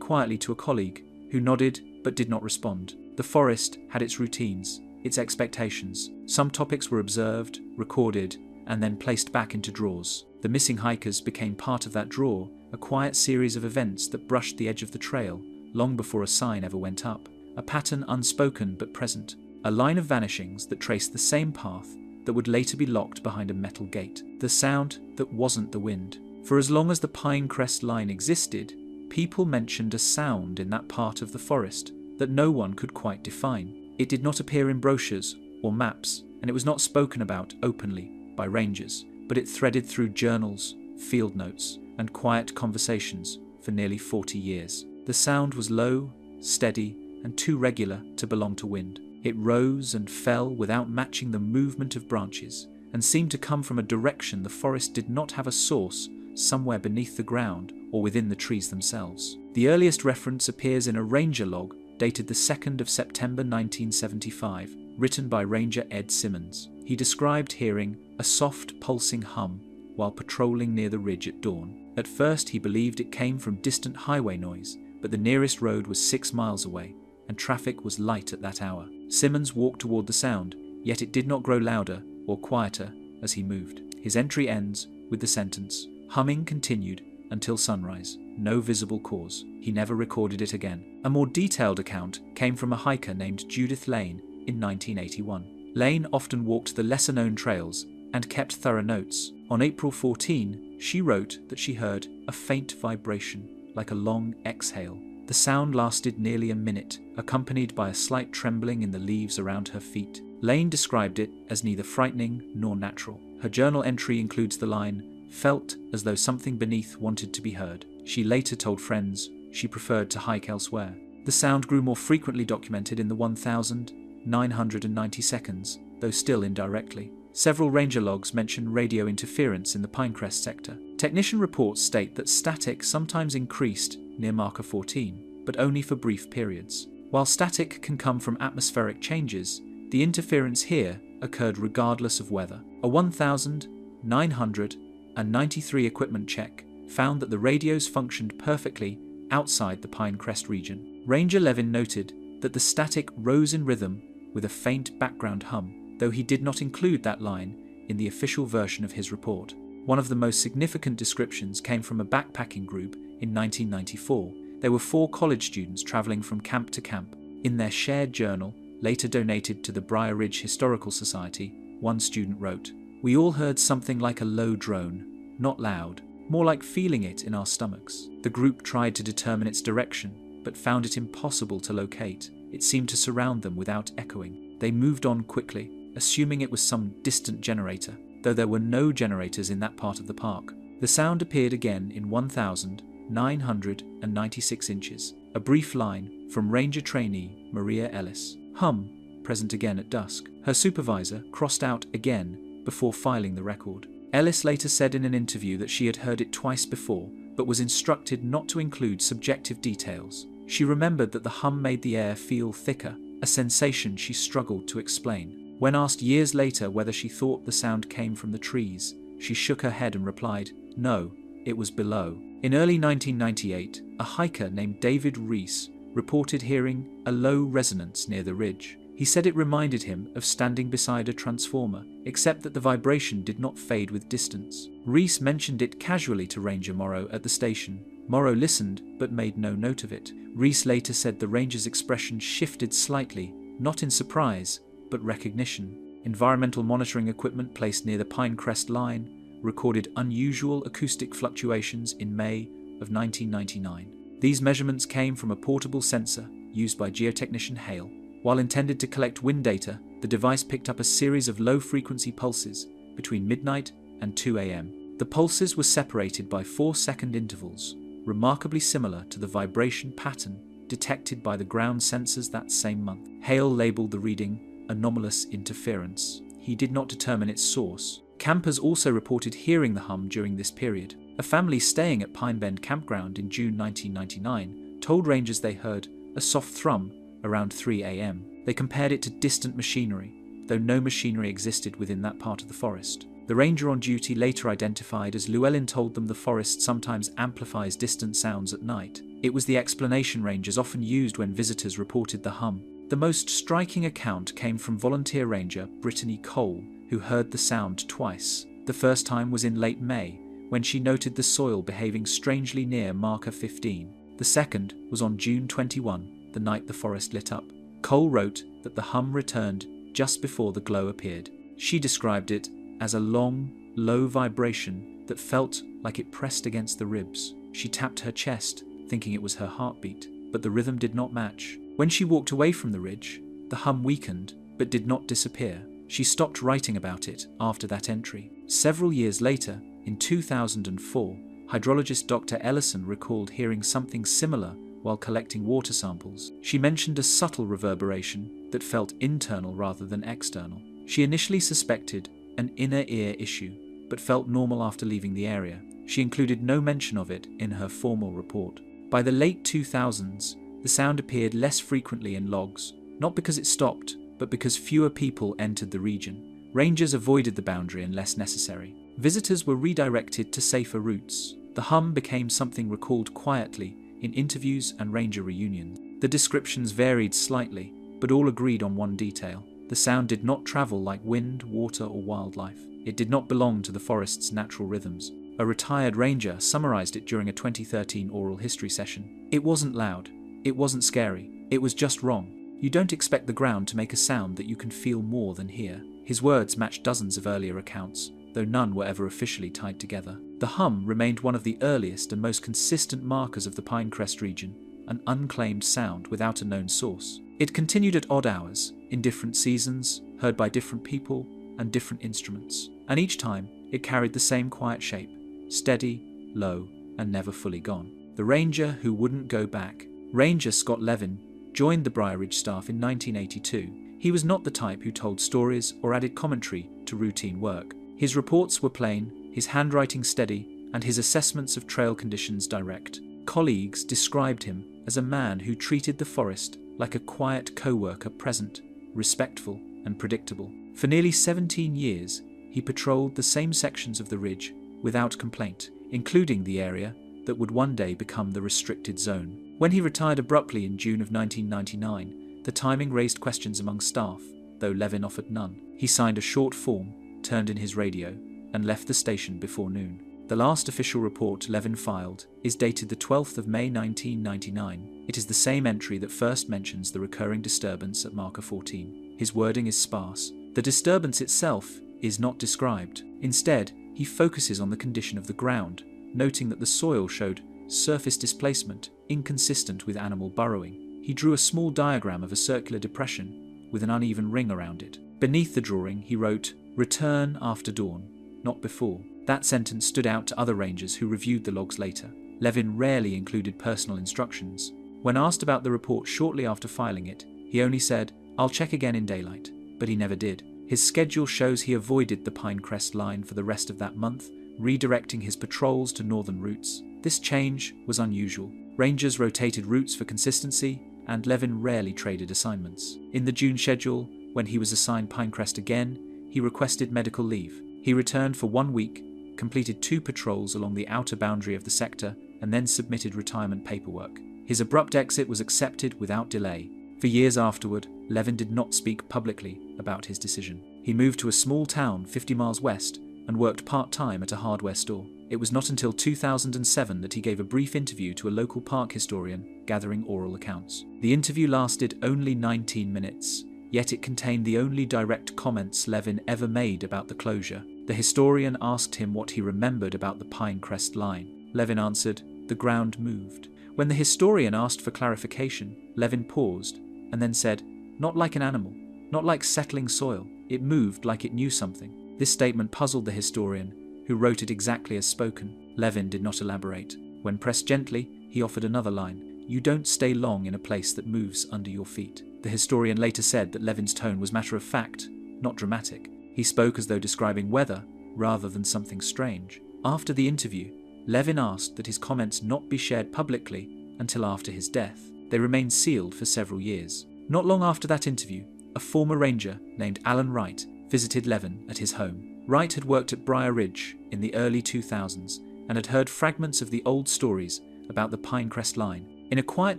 quietly to a colleague, who nodded but did not respond. The forest had its routines, its expectations. Some topics were observed, recorded, and then placed back into drawers. The missing hikers became part of that drawer, a quiet series of events that brushed the edge of the trail long before a sign ever went up, a pattern unspoken but present, a line of vanishings that traced the same path that would later be locked behind a metal gate, the sound that wasn't the wind. For as long as the Pine Crest Line existed, people mentioned a sound in that part of the forest that no one could quite define. It did not appear in brochures or maps, and it was not spoken about openly by rangers, but it threaded through journals, field notes, and quiet conversations for nearly 40 years. The sound was low, steady, and too regular to belong to wind. It rose and fell without matching the movement of branches, and seemed to come from a direction the forest did not have a source, somewhere beneath the ground or within the trees themselves. The earliest reference appears in a ranger log dated the 2nd of September 1975, written by Ranger Ed Simmons. He described hearing a soft, pulsing hum while patrolling near the ridge at dawn. At first he believed it came from distant highway noise, but the nearest road was 6 miles away, and traffic was light at that hour. Simmons walked toward the sound, yet it did not grow louder or quieter as he moved. His entry ends with the sentence, "Humming continued until sunrise. No visible cause." He never recorded it again. A more detailed account came from a hiker named Judith Lane in 1981. Lane often walked the lesser-known trails and kept thorough notes. On April 14, she wrote that she heard a faint vibration, like a long exhale. The sound lasted nearly a minute, accompanied by a slight trembling in the leaves around her feet. Lane described it as neither frightening nor natural. Her journal entry includes the line, "Felt as though something beneath wanted to be heard." She later told friends she preferred to hike elsewhere. The sound grew more frequently documented in the 1,990 seconds, though still indirectly. Several ranger logs mention radio interference in the Pinecrest sector. Technician reports state that static sometimes increased near marker 14, but only for brief periods. While static can come from atmospheric changes, the interference here occurred regardless of weather. A 1,993 equipment check found that the radios functioned perfectly outside the Pine Crest region. Ranger Levan noted that the static rose in rhythm with a faint background hum, though he did not include that line in the official version of his report. One of the most significant descriptions came from a backpacking group in 1994. There were 4 college students traveling from camp to camp. In their shared journal, later donated to the Briar Ridge Historical Society, one student wrote, "We all heard something like a low drone, not loud, more like feeling it in our stomachs. The group tried to determine its direction, but found it impossible to locate. It seemed to surround them without echoing. They moved on quickly, assuming it was some distant generator, though there were no generators in that part of the park." The sound appeared again in 1,996 inches, a brief line from ranger trainee Maria Ellis. "Hum," present again at dusk. Her supervisor crossed out again before filing the record. Ellis later said in an interview that she had heard it twice before, but was instructed not to include subjective details. She remembered that the hum made the air feel thicker, a sensation she struggled to explain. When asked years later whether she thought the sound came from the trees, she shook her head and replied, "No, it was below." In early 1998, a hiker named David Reese reported hearing a low resonance near the ridge. He said it reminded him of standing beside a transformer, except that the vibration did not fade with distance. Reese mentioned it casually to Ranger Morrow at the station. Morrow listened, but made no note of it. Reese later said the ranger's expression shifted slightly, not in surprise, but recognition. Environmental monitoring equipment placed near the Pine Crest Line recorded unusual acoustic fluctuations in May of 1999. These measurements came from a portable sensor used by geotechnician Hale. While intended to collect wind data, the device picked up a series of low-frequency pulses between midnight and 2 a.m. The pulses were separated by 4-second intervals, remarkably similar to the vibration pattern detected by the ground sensors that same month. Hale labeled the reading anomalous interference. He did not determine its source. Campers also reported hearing the hum during this period. A family staying at Pine Bend Campground in June 1999 told rangers they heard a soft thrum around 3 a.m. They compared it to distant machinery, though no machinery existed within that part of the forest. The ranger on duty later identified as Llewellyn told them the forest sometimes amplifies distant sounds at night. It was the explanation rangers often used when visitors reported the hum. The most striking account came from volunteer ranger Brittany Cole, who heard the sound twice. The first time was in late May, when she noted the soil behaving strangely near marker 15. The second was on June 21, the night the forest lit up. Cole wrote that the hum returned just before the glow appeared. She described it as a long, low vibration that felt like it pressed against the ribs. She tapped her chest, thinking it was her heartbeat, but the rhythm did not match. When she walked away from the ridge, the hum weakened, but did not disappear. She stopped writing about it after that entry. Several years later, in 2004, hydrologist Dr. Ellison recalled hearing something similar while collecting water samples. She mentioned a subtle reverberation that felt internal rather than external. She initially suspected an inner ear issue, but felt normal after leaving the area. She included no mention of it in her formal report. By the late 2000s, the sound appeared less frequently in logs, not because it stopped, but because fewer people entered the region. Rangers avoided the boundary unless necessary. Visitors were redirected to safer routes. The hum became something recalled quietly in interviews and ranger reunions. The descriptions varied slightly, but all agreed on one detail. The sound did not travel like wind, water, or wildlife. It did not belong to the forest's natural rhythms. A retired ranger summarized it during a 2013 oral history session. It wasn't loud. It wasn't scary. It was just wrong. You don't expect the ground to make a sound that you can feel more than hear. His words matched dozens of earlier accounts, though none were ever officially tied together. The hum remained one of the earliest and most consistent markers of the Pine Crest region, an unclaimed sound without a known source. It continued at odd hours, in different seasons, heard by different people and different instruments, and each time it carried the same quiet shape, steady, low, and never fully gone. The ranger who wouldn't go back. Ranger Scott Levan joined the Briar Ridge staff in 1982. He was not the type who told stories or added commentary to routine work. His reports were plain, his handwriting steady, and his assessments of trail conditions direct. Colleagues described him as a man who treated the forest like a quiet co-worker, present, respectful, and predictable. For nearly 17 years, he patrolled the same sections of the ridge without complaint, including the area that would one day become the restricted zone. When he retired abruptly in June of 1999, the timing raised questions among staff, though Levan offered none. He signed a short form, turned in his radio, and left the station before noon. The last official report Levan filed is dated the 12th of May 1999. It is the same entry that first mentions the recurring disturbance at marker 14. His wording is sparse. The disturbance itself is not described. Instead, he focuses on the condition of the ground, noting that the soil showed surface displacement inconsistent with animal burrowing. He drew a small diagram of a circular depression with an uneven ring around it. Beneath the drawing, he wrote, "Return after dawn, not before." That sentence stood out to other rangers who reviewed the logs later. Levan rarely included personal instructions. When asked about the report shortly after filing it, he only said, "I'll check again in daylight," but he never did. His schedule shows he avoided the Pine Crest Line for the rest of that month, redirecting his patrols to northern routes. This change was unusual. Rangers rotated routes for consistency, and Levan rarely traded assignments. In the June schedule, when he was assigned Pine Crest again, he requested medical leave. He returned for 1 week, completed 2 patrols along the outer boundary of the sector, and then submitted retirement paperwork. His abrupt exit was accepted without delay. For years afterward, Levan did not speak publicly about his decision. He moved to a small town 50 miles west and worked part-time at a hardware store. It was not until 2007 that he gave a brief interview to a local park historian, gathering oral accounts. The interview lasted only 19 minutes, yet it contained the only direct comments Levan ever made about the closure. The historian asked him what he remembered about the Pine Crest Line. Levan answered, "The ground moved." When the historian asked for clarification, Levan paused and then said, "Not like an animal, not like settling soil. It moved like it knew something." This statement puzzled the historian, who wrote it exactly as spoken. Levan did not elaborate. When pressed gently, he offered another line, "You don't stay long in a place that moves under your feet." The historian later said that Levan's tone was matter of fact, not dramatic. He spoke as though describing weather, rather than something strange. After the interview, Levan asked that his comments not be shared publicly until after his death. They remained sealed for several years. Not long after that interview, a former ranger named Alan Wright visited Levan at his home. Wright had worked at Briar Ridge in the early 2000s and had heard fragments of the old stories about the Pine Crest Line. In a quiet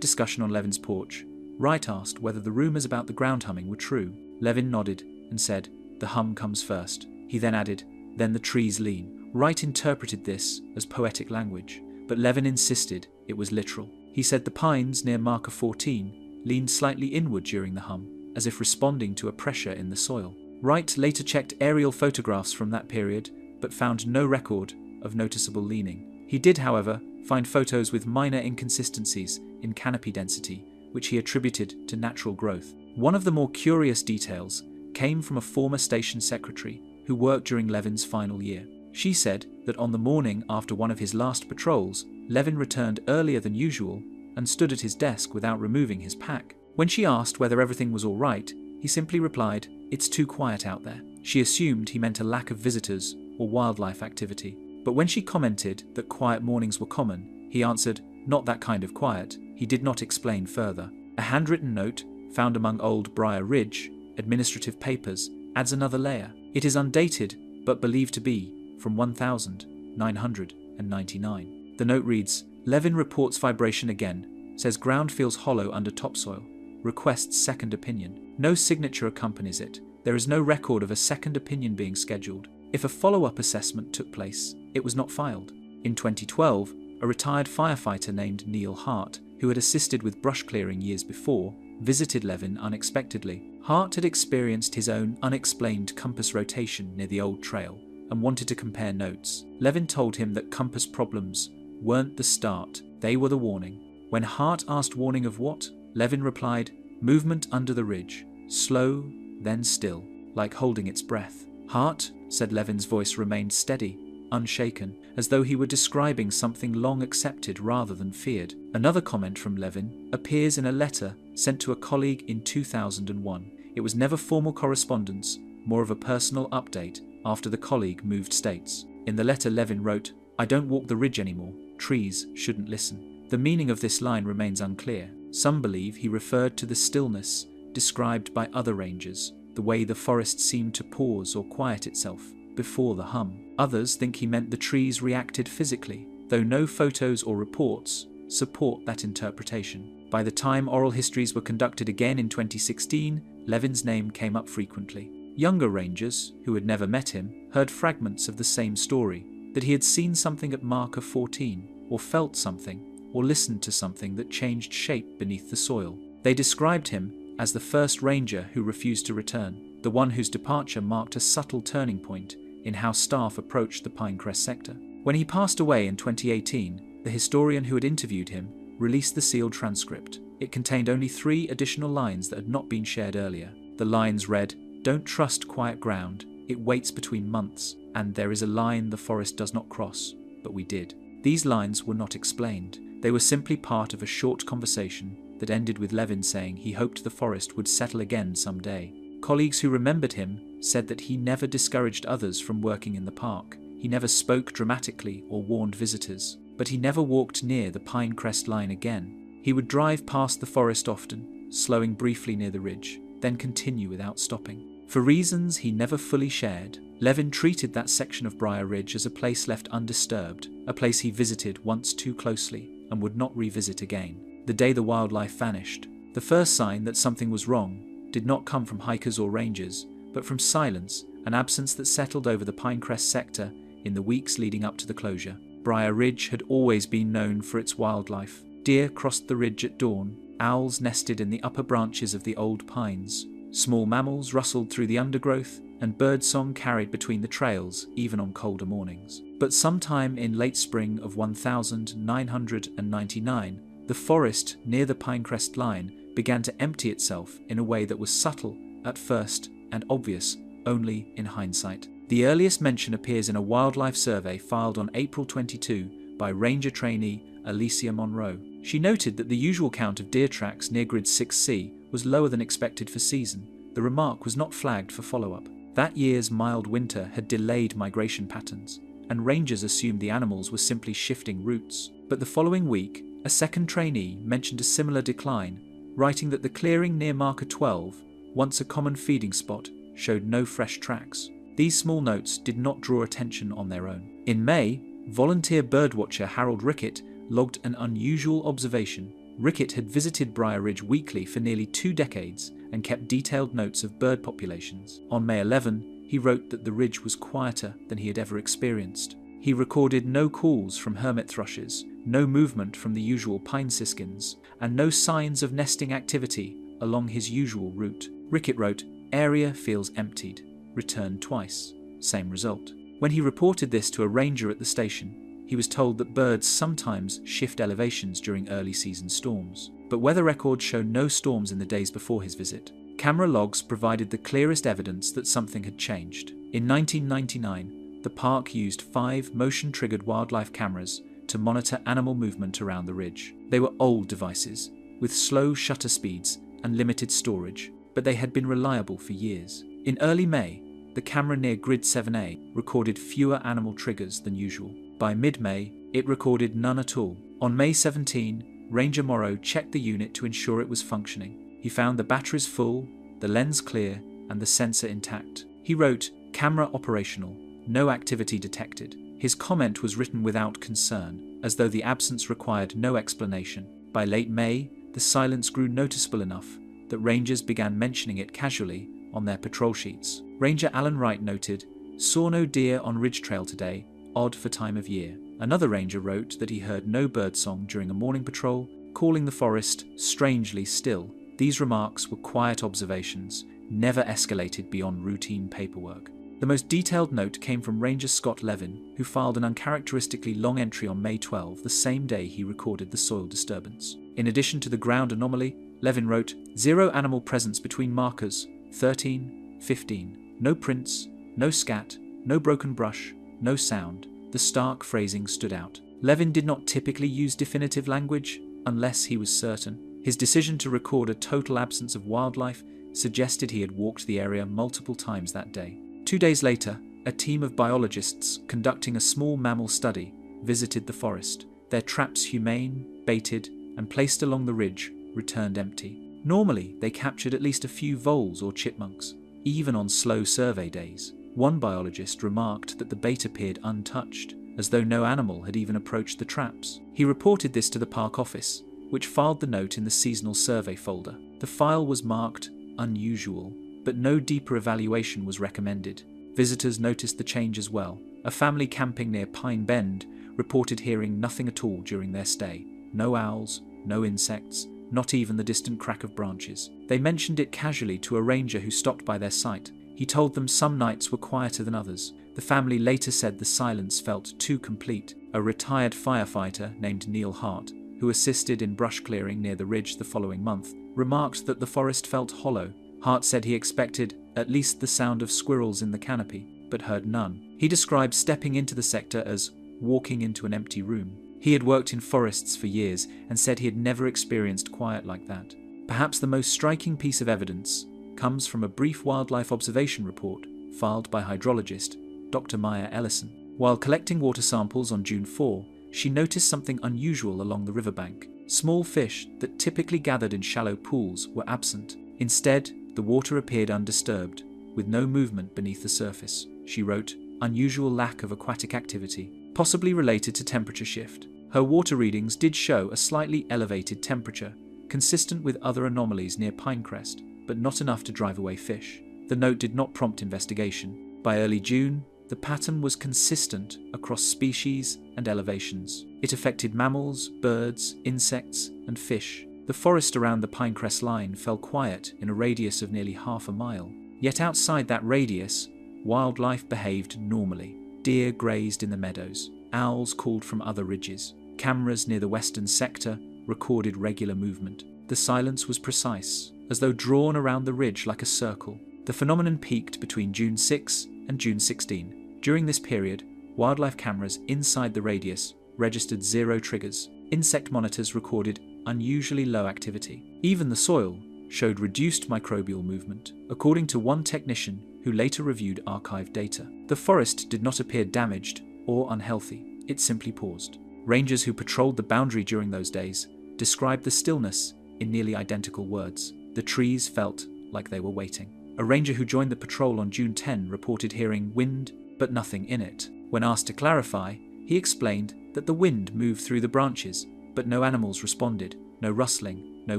discussion on Levan's porch, Wright asked whether the rumours about the ground humming were true. Levan nodded and said, "The hum comes first." He then added, "Then the trees lean." Wright interpreted this as poetic language, but Levan insisted it was literal. He said the pines near marker 14 leaned slightly inward during the hum, as if responding to a pressure in the soil. Wright later checked aerial photographs from that period, but found no record of noticeable leaning. He did, however, find photos with minor inconsistencies in canopy density, which he attributed to natural growth. One of the more curious details came from a former station secretary who worked during Levan's final year. She said that on the morning after one of his last patrols, Levan returned earlier than usual and stood at his desk without removing his pack. When she asked whether everything was all right, he simply replied, "It's too quiet out there." She assumed he meant a lack of visitors or wildlife activity. But when she commented that quiet mornings were common, he answered, "Not that kind of quiet." He did not explain further. A handwritten note, found among old Briar Ridge administrative papers, adds another layer. It is undated, but believed to be from 1999. The note reads, "Levan reports vibration again, says ground feels hollow under topsoil, requests second opinion. No signature accompanies it. There is no record of a second opinion being scheduled. If a follow-up assessment took place, it was not filed." In 2012, a retired firefighter named Neil Hart, who had assisted with brush clearing years before, visited Levan unexpectedly. Hart had experienced his own unexplained compass rotation near the old trail and wanted to compare notes. Levan told him that compass problems weren't the start, they were the warning. When Hart asked warning of what, Levan replied, "Movement under the ridge, slow, then still, like holding its breath." "Hart," said Levan's voice, remained steady, unshaken, as though he were describing something long accepted rather than feared. Another comment from Levan appears in a letter sent to a colleague in 2001. It was never formal correspondence, more of a personal update after the colleague moved states. In the letter, Levan wrote, "I don't walk the ridge anymore. Trees shouldn't listen." The meaning of this line remains unclear. Some believe he referred to the stillness described by other rangers, the way the forest seemed to pause or quiet itself before the hum. Others think he meant the trees reacted physically, though no photos or reports support that interpretation. By the time oral histories were conducted again in 2016, Levan's name came up frequently. Younger rangers, who had never met him, heard fragments of the same story, that he had seen something at marker 14, or felt something, or listened to something that changed shape beneath the soil. They described him as the first ranger who refused to return, the one whose departure marked a subtle turning point in how staff approached the Pine Crest sector. When he passed away in 2018, the historian who had interviewed him released the sealed transcript. It contained only 3 additional lines that had not been shared earlier. The lines read, "Don't trust quiet ground, it waits between months, and there is a line the forest does not cross, but we did." These lines were not explained. They were simply part of a short conversation that ended with Levan saying he hoped the forest would settle again someday. Colleagues who remembered him said that he never discouraged others from working in the park. He never spoke dramatically or warned visitors, but he never walked near the Pine Crest Line again. He would drive past the forest often, slowing briefly near the ridge, then continue without stopping. For reasons he never fully shared, Levan treated that section of Briar Ridge as a place left undisturbed, a place he visited once too closely and would not revisit again. The day the wildlife vanished, the first sign that something was wrong did not come from hikers or rangers, but from silence, an absence that settled over the Pine Crest sector in the weeks leading up to the closure. Briar Ridge had always been known for its wildlife. Deer crossed the ridge at dawn, owls nested in the upper branches of the old pines, small mammals rustled through the undergrowth, and birdsong carried between the trails even on colder mornings. But sometime in late spring of 1999, the forest near the Pine Crest Line began to empty itself in a way that was subtle at first and obvious only in hindsight. The earliest mention appears in a wildlife survey filed on April 22 by ranger trainee Alicia Monroe. She noted that the usual count of deer tracks near grid 6C was lower than expected for season. The remark was not flagged for follow-up. That year's mild winter had delayed migration patterns, and rangers assumed the animals were simply shifting routes. But the following week, a second trainee mentioned a similar decline, writing that the clearing near marker 12, once a common feeding spot, showed no fresh tracks. These small notes did not draw attention on their own. In May, volunteer birdwatcher Harold Rickett logged an unusual observation. Rickett had visited Briar Ridge weekly for nearly 2 decades and kept detailed notes of bird populations. On May 11, he wrote that the ridge was quieter than he had ever experienced. He recorded no calls from hermit thrushes, no movement from the usual pine siskins, and no signs of nesting activity along his usual route. Rickett wrote, "Area feels emptied. Returned twice. Same result." When he reported this to a ranger at the station, he was told that birds sometimes shift elevations during early season storms. But weather records show no storms in the days before his visit. Camera logs provided the clearest evidence that something had changed. In 1999, the park used 5 motion-triggered wildlife cameras to monitor animal movement around the ridge. They were old devices, with slow shutter speeds and limited storage, but they had been reliable for years. In early May, the camera near Grid 7A recorded fewer animal triggers than usual. By mid-May, it recorded none at all. On May 17, Ranger Morrow checked the unit to ensure it was functioning. He found the batteries full, the lens clear, and the sensor intact. He wrote, "Camera operational, no activity detected." His comment was written without concern, as though the absence required no explanation. By late May, the silence grew noticeable enough that rangers began mentioning it casually on their patrol sheets. Ranger Alan Wright noted, "Saw no deer on Ridge Trail today, odd for time of year." Another ranger wrote that he heard no birdsong during a morning patrol, calling the forest strangely still. These remarks were quiet observations, never escalated beyond routine paperwork. The most detailed note came from Ranger Scott Levan, who filed an uncharacteristically long entry on May 12, the same day he recorded the soil disturbance. In addition to the ground anomaly, Levan wrote, "Zero animal presence between markers 13, 15. No prints, no scat, no broken brush, no sound." The stark phrasing stood out. Levan did not typically use definitive language unless he was certain. His decision to record a total absence of wildlife suggested he had walked the area multiple times that day. 2 days later, a team of biologists conducting a small mammal study visited the forest. Their traps humane, baited, and placed along the ridge returned empty. Normally, they captured at least a few voles or chipmunks, even on slow survey days. One biologist remarked that the bait appeared untouched, as though no animal had even approached the traps. He reported this to the park office, which filed the note in the seasonal survey folder. The file was marked unusual, but no deeper evaluation was recommended. Visitors noticed the change as well. A family camping near Pine Bend reported hearing nothing at all during their stay. No owls, no insects, not even the distant crack of branches. They mentioned it casually to a ranger who stopped by their site. He told them some nights were quieter than others. The family later said the silence felt too complete. A retired firefighter named Neil Hart, who assisted in brush clearing near the ridge the following month, remarked that the forest felt hollow. Hart said he expected at least the sound of squirrels in the canopy, but heard none. He described stepping into the sector as walking into an empty room. He had worked in forests for years and said he had never experienced quiet like that. Perhaps the most striking piece of evidence comes from a brief wildlife observation report filed by hydrologist Dr. Maya Ellison. While collecting water samples on June 4, she noticed something unusual along the riverbank. Small fish that typically gathered in shallow pools were absent. Instead, the water appeared undisturbed, with no movement beneath the surface. She wrote, "Unusual lack of aquatic activity, possibly related to temperature shift." Her water readings did show a slightly elevated temperature, consistent with other anomalies near Pine Crest, but not enough to drive away fish. The note did not prompt investigation. By early June, the pattern was consistent across species and elevations. It affected mammals, birds, insects, and fish. The forest around the Pine Crest Line fell quiet in a radius of nearly half a mile. Yet outside that radius, wildlife behaved normally. Deer grazed in the meadows. Owls called from other ridges. Cameras near the western sector recorded regular movement. The silence was precise, as though drawn around the ridge like a circle. The phenomenon peaked between June 6 and June 16. During this period, wildlife cameras inside the radius registered 0 triggers. Insect monitors recorded unusually low activity. Even the soil showed reduced microbial movement, according to one technician who later reviewed archived data. The forest did not appear damaged or unhealthy, it simply paused. Rangers who patrolled the boundary during those days described the stillness in nearly identical words. The trees felt like they were waiting. A ranger who joined the patrol on June 10 reported hearing wind, but nothing in it. When asked to clarify, he explained that the wind moved through the branches, but no animals responded, no rustling, no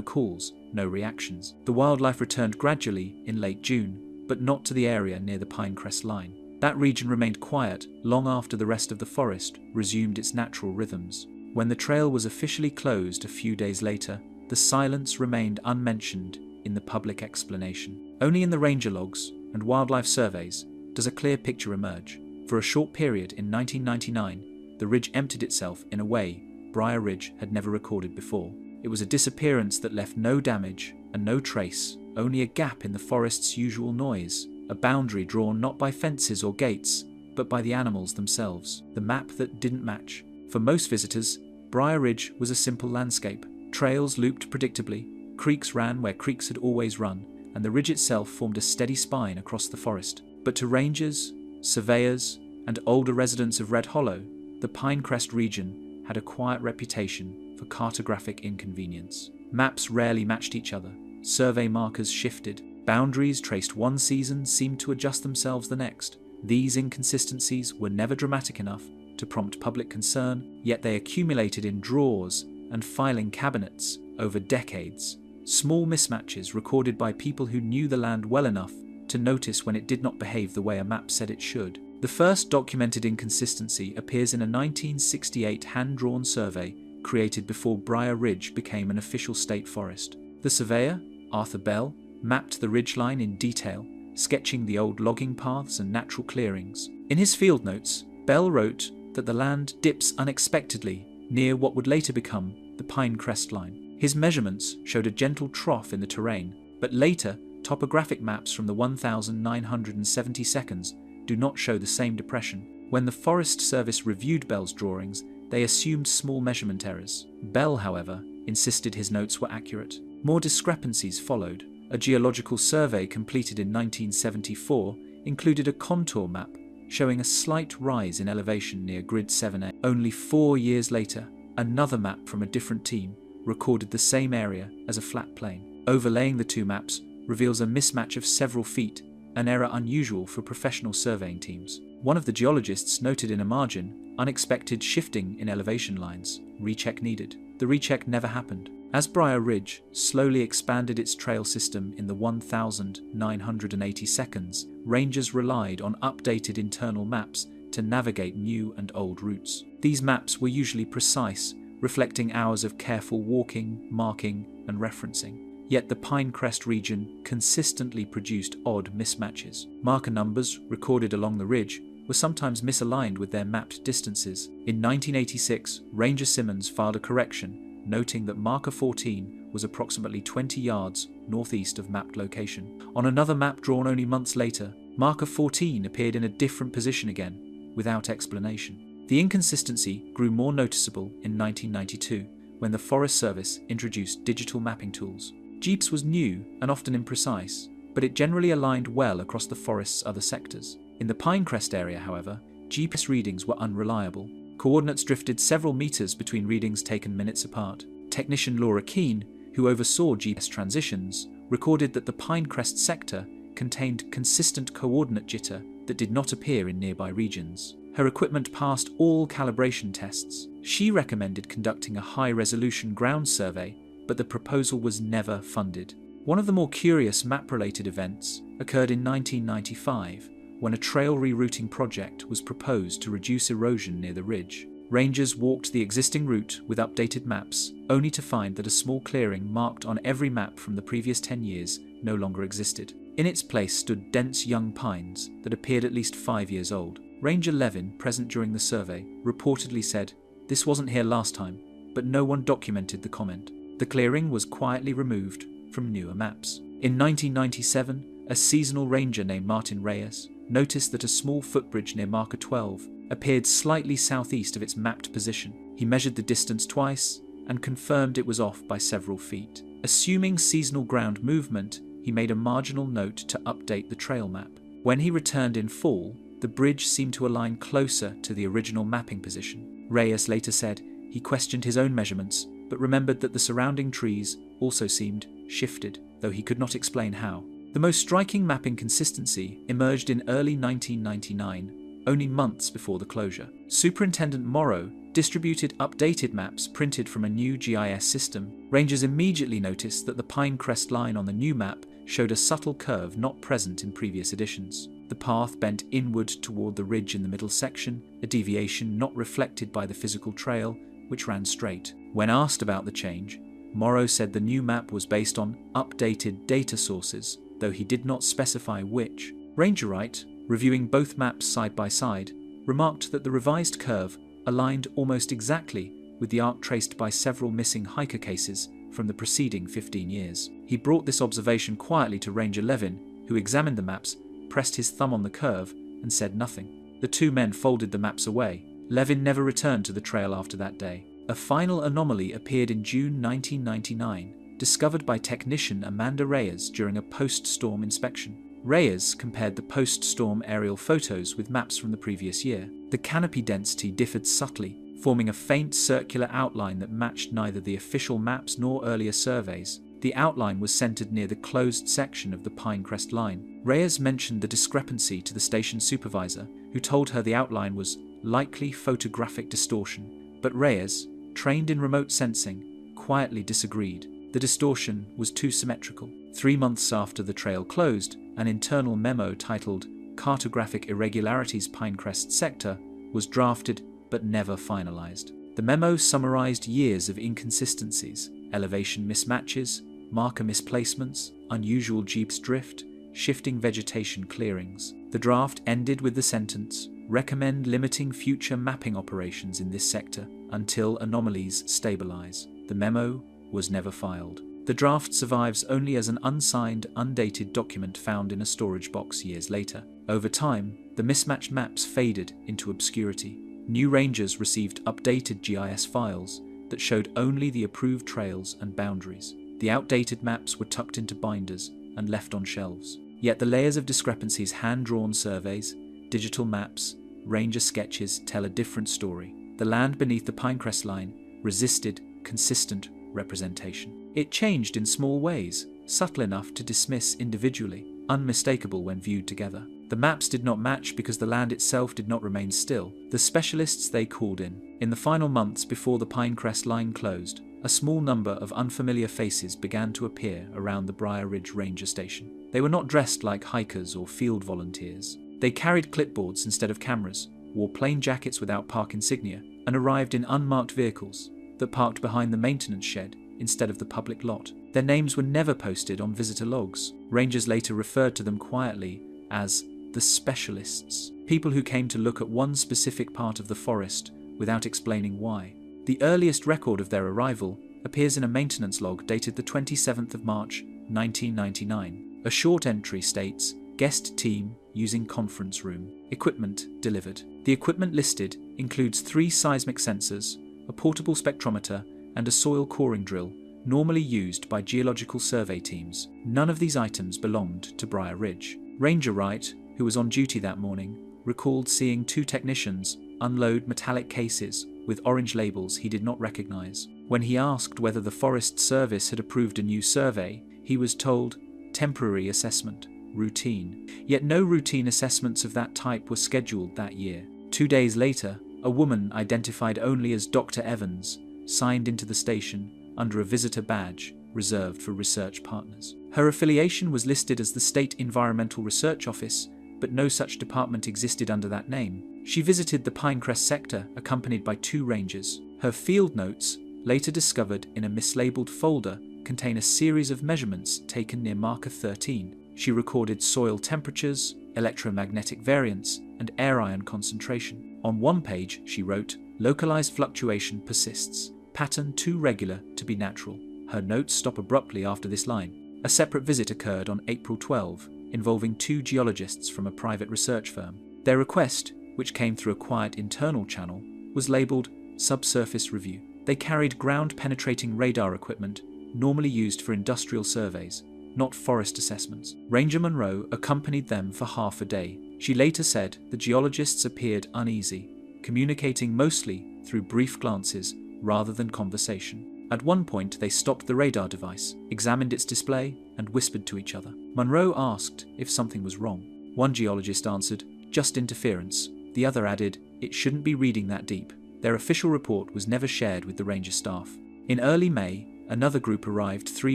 calls, no reactions. The wildlife returned gradually in late June, but not to the area near the Pine Crest Line. That region remained quiet long after the rest of the forest resumed its natural rhythms. When the trail was officially closed a few days later, the silence remained unmentioned in the public explanation. Only in the ranger logs and wildlife surveys does a clear picture emerge. For a short period in 1999, the ridge emptied itself in a way Briar Ridge had never recorded before. It was a disappearance that left no damage and no trace, only a gap in the forest's usual noise, a boundary drawn not by fences or gates, but by the animals themselves. The map that didn't match. For most visitors, Briar Ridge was a simple landscape. Trails looped predictably, creeks ran where creeks had always run, and the ridge itself formed a steady spine across the forest. But to rangers, surveyors, and older residents of Red Hollow, the Pine Crest region had a quiet reputation for cartographic inconvenience. Maps rarely matched each other, survey markers shifted, boundaries traced one season seemed to adjust themselves the next. These inconsistencies were never dramatic enough to prompt public concern, yet they accumulated in drawers and filing cabinets over decades. Small mismatches recorded by people who knew the land well enough to notice when it did not behave the way a map said it should. The first documented inconsistency appears in a 1968 hand-drawn survey created before Briar Ridge became an official state forest. The surveyor, Arthur Bell, mapped the ridgeline in detail, sketching the old logging paths and natural clearings. In his field notes, Bell wrote that the land dips unexpectedly near what would later become the Pine Crest Line. His measurements showed a gentle trough in the terrain, but later, topographic maps from the 1970 seconds do not show the same depression. When the Forest Service reviewed Bell's drawings, they assumed small measurement errors. Bell, however, insisted his notes were accurate. More discrepancies followed. A geological survey completed in 1974 included a contour map showing a slight rise in elevation near Grid 7A. Only 4 years later, another map from a different team recorded the same area as a flat plain. Overlaying the two maps reveals a mismatch of several feet, an error unusual for professional surveying teams. One of the geologists noted in a margin, unexpected shifting in elevation lines, recheck needed. The recheck never happened. As Briar Ridge slowly expanded its trail system in the 1980 seconds, rangers relied on updated internal maps to navigate new and old routes. These maps were usually precise, reflecting hours of careful walking, marking, and referencing. Yet the Pine Crest region consistently produced odd mismatches. Marker numbers recorded along the ridge were sometimes misaligned with their mapped distances. In 1986, Ranger Simmons filed a correction, noting that marker 14 was approximately 20 yards northeast of mapped location. On another map drawn only months later, marker 14 appeared in a different position again, without explanation. The inconsistency grew more noticeable in 1992, when the Forest Service introduced digital mapping tools. GPS was new and often imprecise, but it generally aligned well across the forest's other sectors. In the Pine Crest area, however, GPS readings were unreliable. Coordinates drifted several meters between readings taken minutes apart. Technician Laura Keane, who oversaw GPS transitions, recorded that the Pine Crest sector contained consistent coordinate jitter that did not appear in nearby regions. Her equipment passed all calibration tests. She recommended conducting a high-resolution ground survey, but the proposal was never funded. One of the more curious map-related events occurred in 1995, when a trail rerouting project was proposed to reduce erosion near the ridge. Rangers walked the existing route with updated maps, only to find that a small clearing marked on every map from the previous 10 years no longer existed. In its place stood dense young pines that appeared at least 5 years old. Ranger Levan, present during the survey, reportedly said, "This wasn't here last time," but no one documented the comment. The clearing was quietly removed from newer maps. In 1997, a seasonal ranger named Martin Reyes noticed that a small footbridge near marker 12 appeared slightly southeast of its mapped position. He measured the distance twice and confirmed it was off by several feet. Assuming seasonal ground movement, he made a marginal note to update the trail map. When he returned in fall, the bridge seemed to align closer to the original mapping position. Reyes later said he questioned his own measurements, but remembered that the surrounding trees also seemed shifted, though he could not explain how. The most striking map inconsistency emerged in early 1999, only months before the closure. Superintendent Morrow distributed updated maps printed from a new GIS system. Rangers immediately noticed that the Pine Crest Line on the new map showed a subtle curve not present in previous editions. The path bent inward toward the ridge in the middle section, a deviation not reflected by the physical trail, which ran straight. When asked about the change, Morrow said the new map was based on updated data sources, though he did not specify which. Ranger Wright, reviewing both maps side by side, remarked that the revised curve aligned almost exactly with the arc traced by several missing hiker cases from the preceding 15 years. He brought this observation quietly to Ranger Levan, who examined the maps, pressed his thumb on the curve, and said nothing. The two men folded the maps away. Levan never returned to the trail after that day. A final anomaly appeared in June 1999, discovered by technician Amanda Reyes during a post-storm inspection. Reyes compared the post-storm aerial photos with maps from the previous year. The canopy density differed subtly, forming a faint circular outline that matched neither the official maps nor earlier surveys. The outline was centered near the closed section of the Pine Crest Line. Reyes mentioned the discrepancy to the station supervisor, who told her the outline was likely photographic distortion, but Reyes, trained in remote sensing, quietly disagreed. The distortion was too symmetrical. 3 months after the trail closed, an internal memo titled Cartographic Irregularities Pine Crest Sector was drafted but never finalized. The memo summarized years of inconsistencies, elevation mismatches, marker misplacements, unusual jeeps drift, shifting vegetation clearings. The draft ended with the sentence, "Recommend limiting future mapping operations in this sector until anomalies stabilize." The memo was never filed. The draft survives only as an unsigned, undated document found in a storage box years later. Over time, the mismatched maps faded into obscurity. New rangers received updated GIS files that showed only the approved trails and boundaries. The outdated maps were tucked into binders and left on shelves. Yet the layers of discrepancies, hand-drawn surveys, digital maps, ranger sketches tell a different story. The land beneath the Pinecrest Line resisted consistent representation. It changed in small ways, subtle enough to dismiss individually, unmistakable when viewed together. The maps did not match because the land itself did not remain still. The specialists they called in the final months before the Pinecrest Line closed, a small number of unfamiliar faces began to appear around the Briar Ridge Ranger Station. They were not dressed like hikers or field volunteers. They carried clipboards instead of cameras, wore plain jackets without park insignia, and arrived in unmarked vehicles that parked behind the maintenance shed instead of the public lot. Their names were never posted on visitor logs. Rangers later referred to them quietly as the specialists, people who came to look at one specific part of the forest without explaining why. The earliest record of their arrival appears in a maintenance log dated the 27th of March, 1999. A short entry states, "Guest team using conference room. Equipment delivered." The equipment listed includes 3 seismic sensors, a portable spectrometer, and a soil coring drill, normally used by geological survey teams. None of these items belonged to Briar Ridge. Ranger Wright, who was on duty that morning, recalled seeing 2 technicians unload metallic cases with orange labels he did not recognize. When he asked whether the Forest Service had approved a new survey, he was told, "Temporary assessment, routine." Yet no routine assessments of that type were scheduled that year. 2 days later, a woman identified only as Dr. Evans signed into the station under a visitor badge reserved for research partners. Her affiliation was listed as the State Environmental Research Office, but no such department existed under that name. She visited the Pinecrest sector accompanied by 2 rangers. Her field notes, later discovered in a mislabeled folder, contain a series of measurements taken near marker 13. She recorded soil temperatures, electromagnetic variance, and air ion concentration. On one page, she wrote, "Localized fluctuation persists. Pattern too regular to be natural." Her notes stop abruptly after this line. A separate visit occurred on April 12, involving 2 geologists from a private research firm. Their request, which came through a quiet internal channel, was labelled Subsurface Review. They carried ground-penetrating radar equipment normally used for industrial surveys, not forest assessments. Ranger Monroe accompanied them for half a day. She later said the geologists appeared uneasy, communicating mostly through brief glances rather than conversation. At one point, they stopped the radar device, examined its display, and whispered to each other. Monroe asked if something was wrong. One geologist answered, "Just interference." The other added, "It shouldn't be reading that deep." Their official report was never shared with the ranger staff. In early May, another group arrived, 3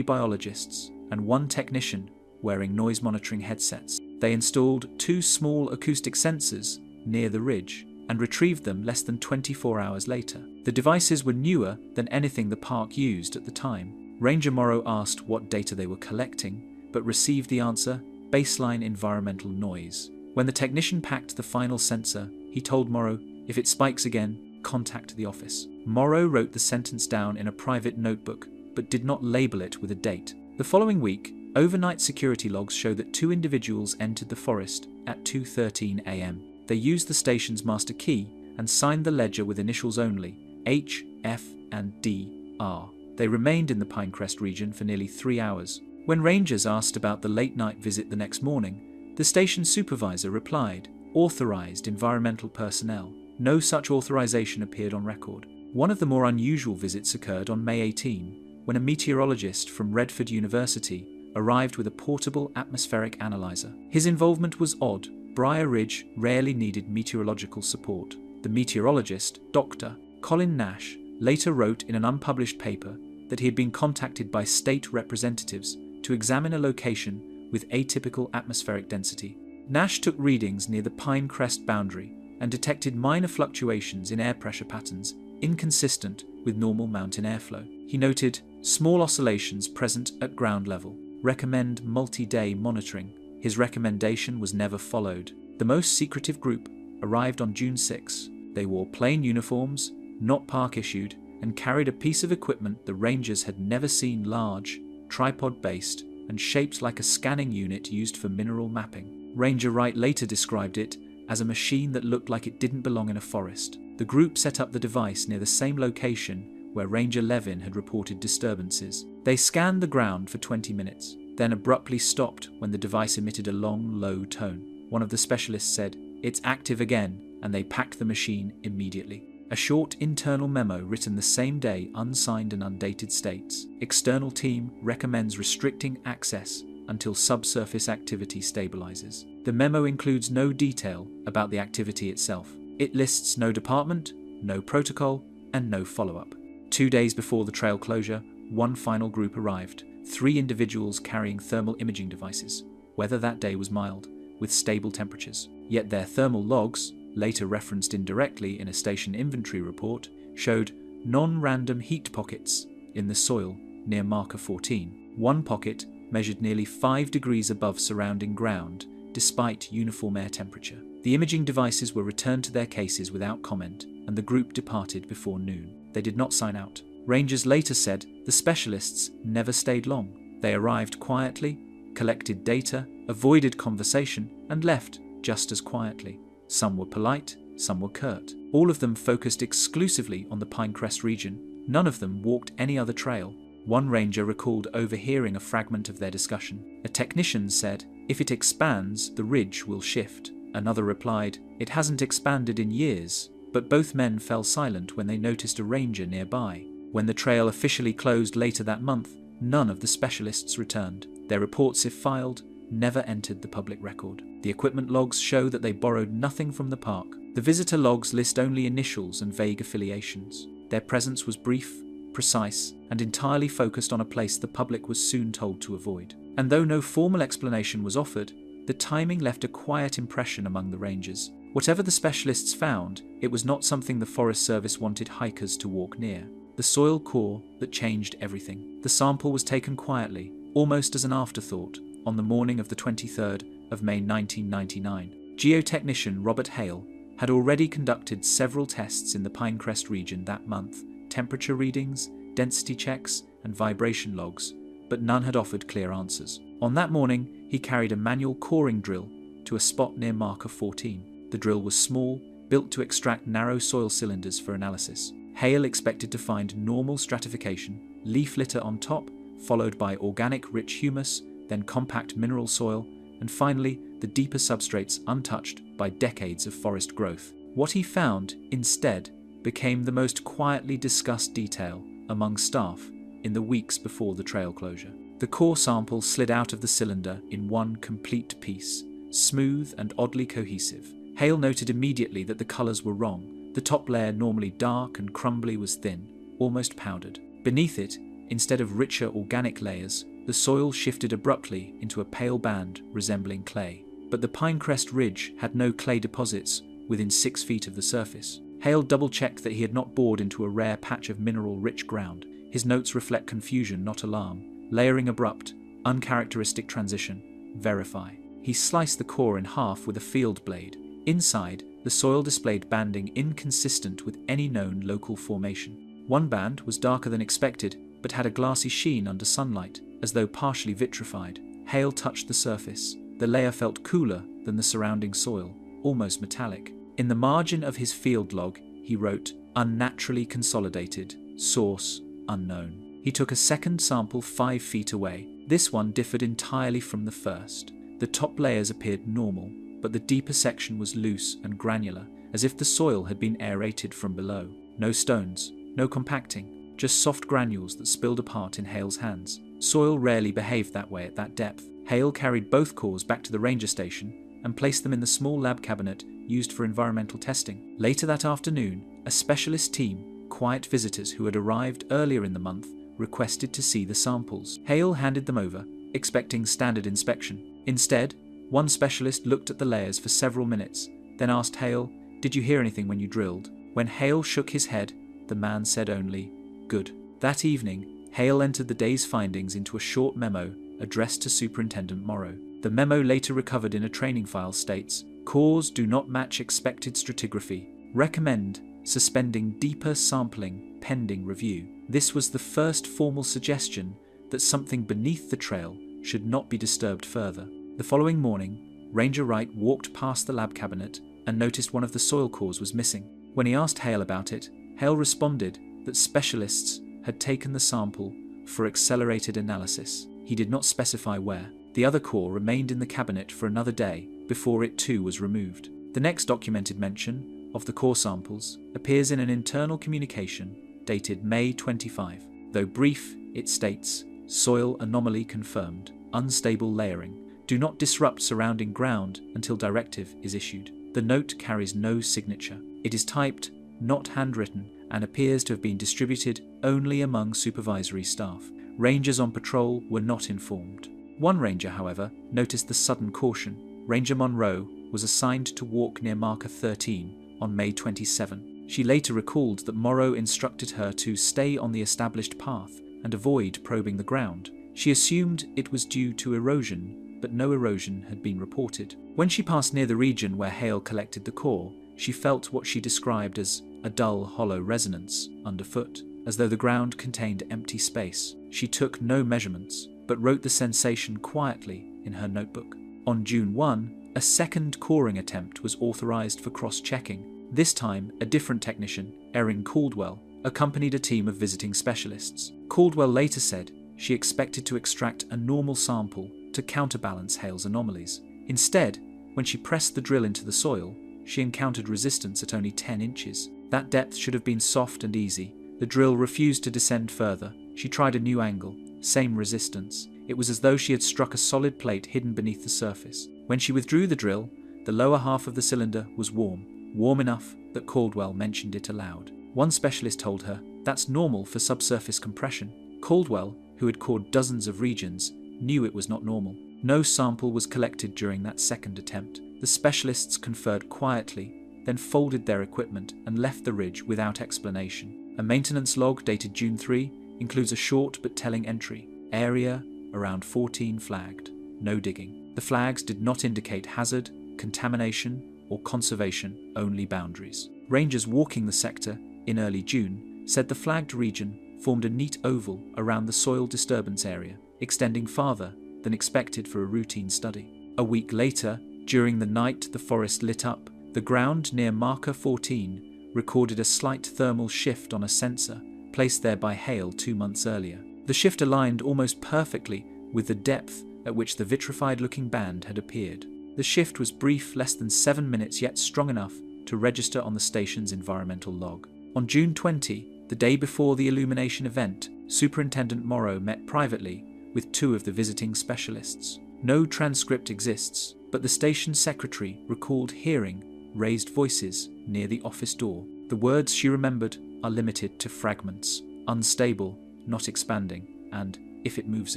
biologists and 1 technician wearing noise monitoring headsets. They installed 2 small acoustic sensors near the ridge and retrieved them less than 24 hours later. The devices were newer than anything the park used at the time. Ranger Morrow asked what data they were collecting, but received the answer, baseline environmental noise. When the technician packed the final sensor, he told Morrow, "If it spikes again, contact the office." Morrow wrote the sentence down in a private notebook, but did not label it with a date. The following week, overnight security logs show that 2 individuals entered the forest at 2:13 a.m. They used the station's master key and signed the ledger with initials only, H, F, and D, R. They remained in the Pine Crest region for nearly 3 hours. When rangers asked about the late-night visit the next morning, the station supervisor replied, "Authorized environmental personnel." No such authorization appeared on record. One of the more unusual visits occurred on May 18, when a meteorologist from Redford University arrived with a portable atmospheric analyzer. His involvement was odd. Briar Ridge rarely needed meteorological support. The meteorologist, Dr. Colin Nash, later wrote in an unpublished paper that he had been contacted by state representatives to examine a location with atypical atmospheric density. Nash took readings near the Pine Crest boundary and detected minor fluctuations in air pressure patterns inconsistent with normal mountain airflow. He noted small oscillations present at ground level. Recommend multi-day monitoring. His recommendation was never followed. The most secretive group arrived on June 6. They wore plain uniforms, not park-issued, and carried a piece of equipment the rangers had never seen: large, tripod-based, and shaped like a scanning unit used for mineral mapping. Ranger Wright later described it as a machine that looked like it didn't belong in a forest. The group set up the device near the same location where Ranger Levan had reported disturbances. They scanned the ground for 20 minutes, then abruptly stopped when the device emitted a long, low tone. One of the specialists said, "It's active again," and they packed the machine immediately. A short internal memo written the same day, unsigned and undated, states, "External team recommends restricting access until subsurface activity stabilizes." The memo includes no detail about the activity itself. It lists no department, no protocol, and no follow-up. 2 days before the trail closure, one final group arrived, 3 individuals carrying thermal imaging devices. Weather that day was mild, with stable temperatures. Yet their thermal logs, later referenced indirectly in a station inventory report, showed non-random heat pockets in the soil near marker 14. One pocket measured nearly 5 degrees above surrounding ground, despite uniform air temperature. The imaging devices were returned to their cases without comment, and the group departed before noon. They did not sign out. Rangers later said the specialists never stayed long. They arrived quietly, collected data, avoided conversation, and left just as quietly. Some were polite, some were curt. All of them focused exclusively on the Pine Crest region. None of them walked any other trail. One ranger recalled overhearing a fragment of their discussion. A technician said, "If it expands, the ridge will shift." Another replied, "It hasn't expanded in years," but both men fell silent when they noticed a ranger nearby. When the trail officially closed later that month, none of the specialists returned. Their reports, if filed, never entered the public record. The equipment logs show that they borrowed nothing from the park. The visitor logs list only initials and vague affiliations. Their presence was brief, precise, and entirely focused on a place the public was soon told to avoid. And though no formal explanation was offered, the timing left a quiet impression among the rangers. Whatever the specialists found, it was not something the Forest Service wanted hikers to walk near. The soil core that changed everything. The sample was taken quietly, almost as an afterthought, on the morning of the 23rd of May 1999. Geotechnician Robert Hale had already conducted several tests in the Pine Crest region that month, temperature readings, density checks, and vibration logs, but none had offered clear answers. On that morning, he carried a manual coring drill to a spot near marker 14. The drill was small, built to extract narrow soil cylinders for analysis. Hale expected to find normal stratification, leaf litter on top, followed by organic rich humus, then compact mineral soil, and finally the deeper substrates untouched by decades of forest growth. What he found, instead, became the most quietly discussed detail among staff in the weeks before the trail closure. The core sample slid out of the cylinder in one complete piece, smooth and oddly cohesive. Hale noted immediately that the colors were wrong. The top layer, normally dark and crumbly, was thin, almost powdered. Beneath it, instead of richer organic layers, the soil shifted abruptly into a pale band resembling clay. But the Pine Crest Ridge had no clay deposits within 6 feet of the surface. Hale double-checked that he had not bored into a rare patch of mineral-rich ground. His notes reflect confusion, not alarm. Layering abrupt, uncharacteristic transition. Verify. He sliced the core in half with a field blade. Inside, the soil displayed banding inconsistent with any known local formation. One band was darker than expected, but had a glassy sheen under sunlight, as though partially vitrified. Hale touched the surface. The layer felt cooler than the surrounding soil, almost metallic. In the margin of his field log, he wrote, "Unnaturally consolidated, source unknown." He took a second sample 5 feet away. This one differed entirely from the first. The top layers appeared normal, but the deeper section was loose and granular, as if the soil had been aerated from below. No stones, no compacting, just soft granules that spilled apart in Hale's hands. Soil rarely behaved that way at that depth. Hale carried both cores back to the ranger station and placed them in the small lab cabinet used for environmental testing. Later that afternoon, a specialist team, quiet visitors who had arrived earlier in the month, requested to see the samples. Hale handed them over, expecting standard inspection. Instead, one specialist looked at the layers for several minutes, then asked Hale, "Did you hear anything when you drilled?" When Hale shook his head, the man said only, "Good." That evening, Hale entered the day's findings into a short memo addressed to Superintendent Morrow. The memo, later recovered in a training file, states, "Cores do not match expected stratigraphy. Recommend suspending deeper sampling pending review." This was the first formal suggestion that something beneath the trail should not be disturbed further. The following morning, Ranger Wright walked past the lab cabinet and noticed one of the soil cores was missing. When he asked Hale about it, Hale responded that specialists had taken the sample for accelerated analysis. He did not specify where. The other core remained in the cabinet for another day before it too was removed. The next documented mention of the core samples appears in an internal communication dated May 25. Though brief, it states, "Soil anomaly confirmed. Unstable layering. Do not disrupt surrounding ground until directive is issued." The note carries no signature. It is typed, not handwritten, and appears to have been distributed only among supervisory staff. Rangers on patrol were not informed. One ranger, however, noticed the sudden caution. Ranger Monroe was assigned to walk near marker 13 on May 27. She later recalled that Morrow instructed her to stay on the established path and avoid probing the ground. She assumed it was due to erosion, but no erosion had been reported. When she passed near the region where Hale collected the core, she felt what she described as a dull, hollow resonance underfoot, as though the ground contained empty space. She took no measurements, but wrote the sensation quietly in her notebook. On June 1, a second coring attempt was authorized for cross-checking. This time, a different technician, Erin Caldwell, accompanied a team of visiting specialists. Caldwell later said she expected to extract a normal sample to counterbalance Hale's anomalies. Instead, when she pressed the drill into the soil, she encountered resistance at only 10 inches. That depth should have been soft and easy. The drill refused to descend further. She tried a new angle. Same resistance. It was as though she had struck a solid plate hidden beneath the surface. When she withdrew the drill, the lower half of the cylinder was warm enough that Caldwell mentioned it aloud. One specialist told her, "That's normal for subsurface compression." Caldwell, who had cored dozens of regions, knew it was not normal. No sample was collected during that second attempt. The specialists conferred quietly, then folded their equipment and left the ridge without explanation. A maintenance log dated June 3 includes a short but telling entry. Area around 14 flagged. No digging. The flags did not indicate hazard, contamination, or conservation, only boundaries. Rangers walking the sector in early June said the flagged region formed a neat oval around the soil disturbance area, extending farther than expected for a routine study. A week later, during the night the forest lit up, the ground near marker 14 recorded a slight thermal shift on a sensor placed there by Hale 2 months earlier. The shift aligned almost perfectly with the depth at which the vitrified-looking band had appeared. The shift was brief, less than 7 minutes, yet strong enough to register on the station's environmental log. On June 20, The day before the illumination event, Superintendent Morrow met privately with 2 of the visiting specialists. No transcript exists, but the station secretary recalled hearing raised voices near the office door. The words she remembered are limited to fragments: unstable, not expanding, and if it moves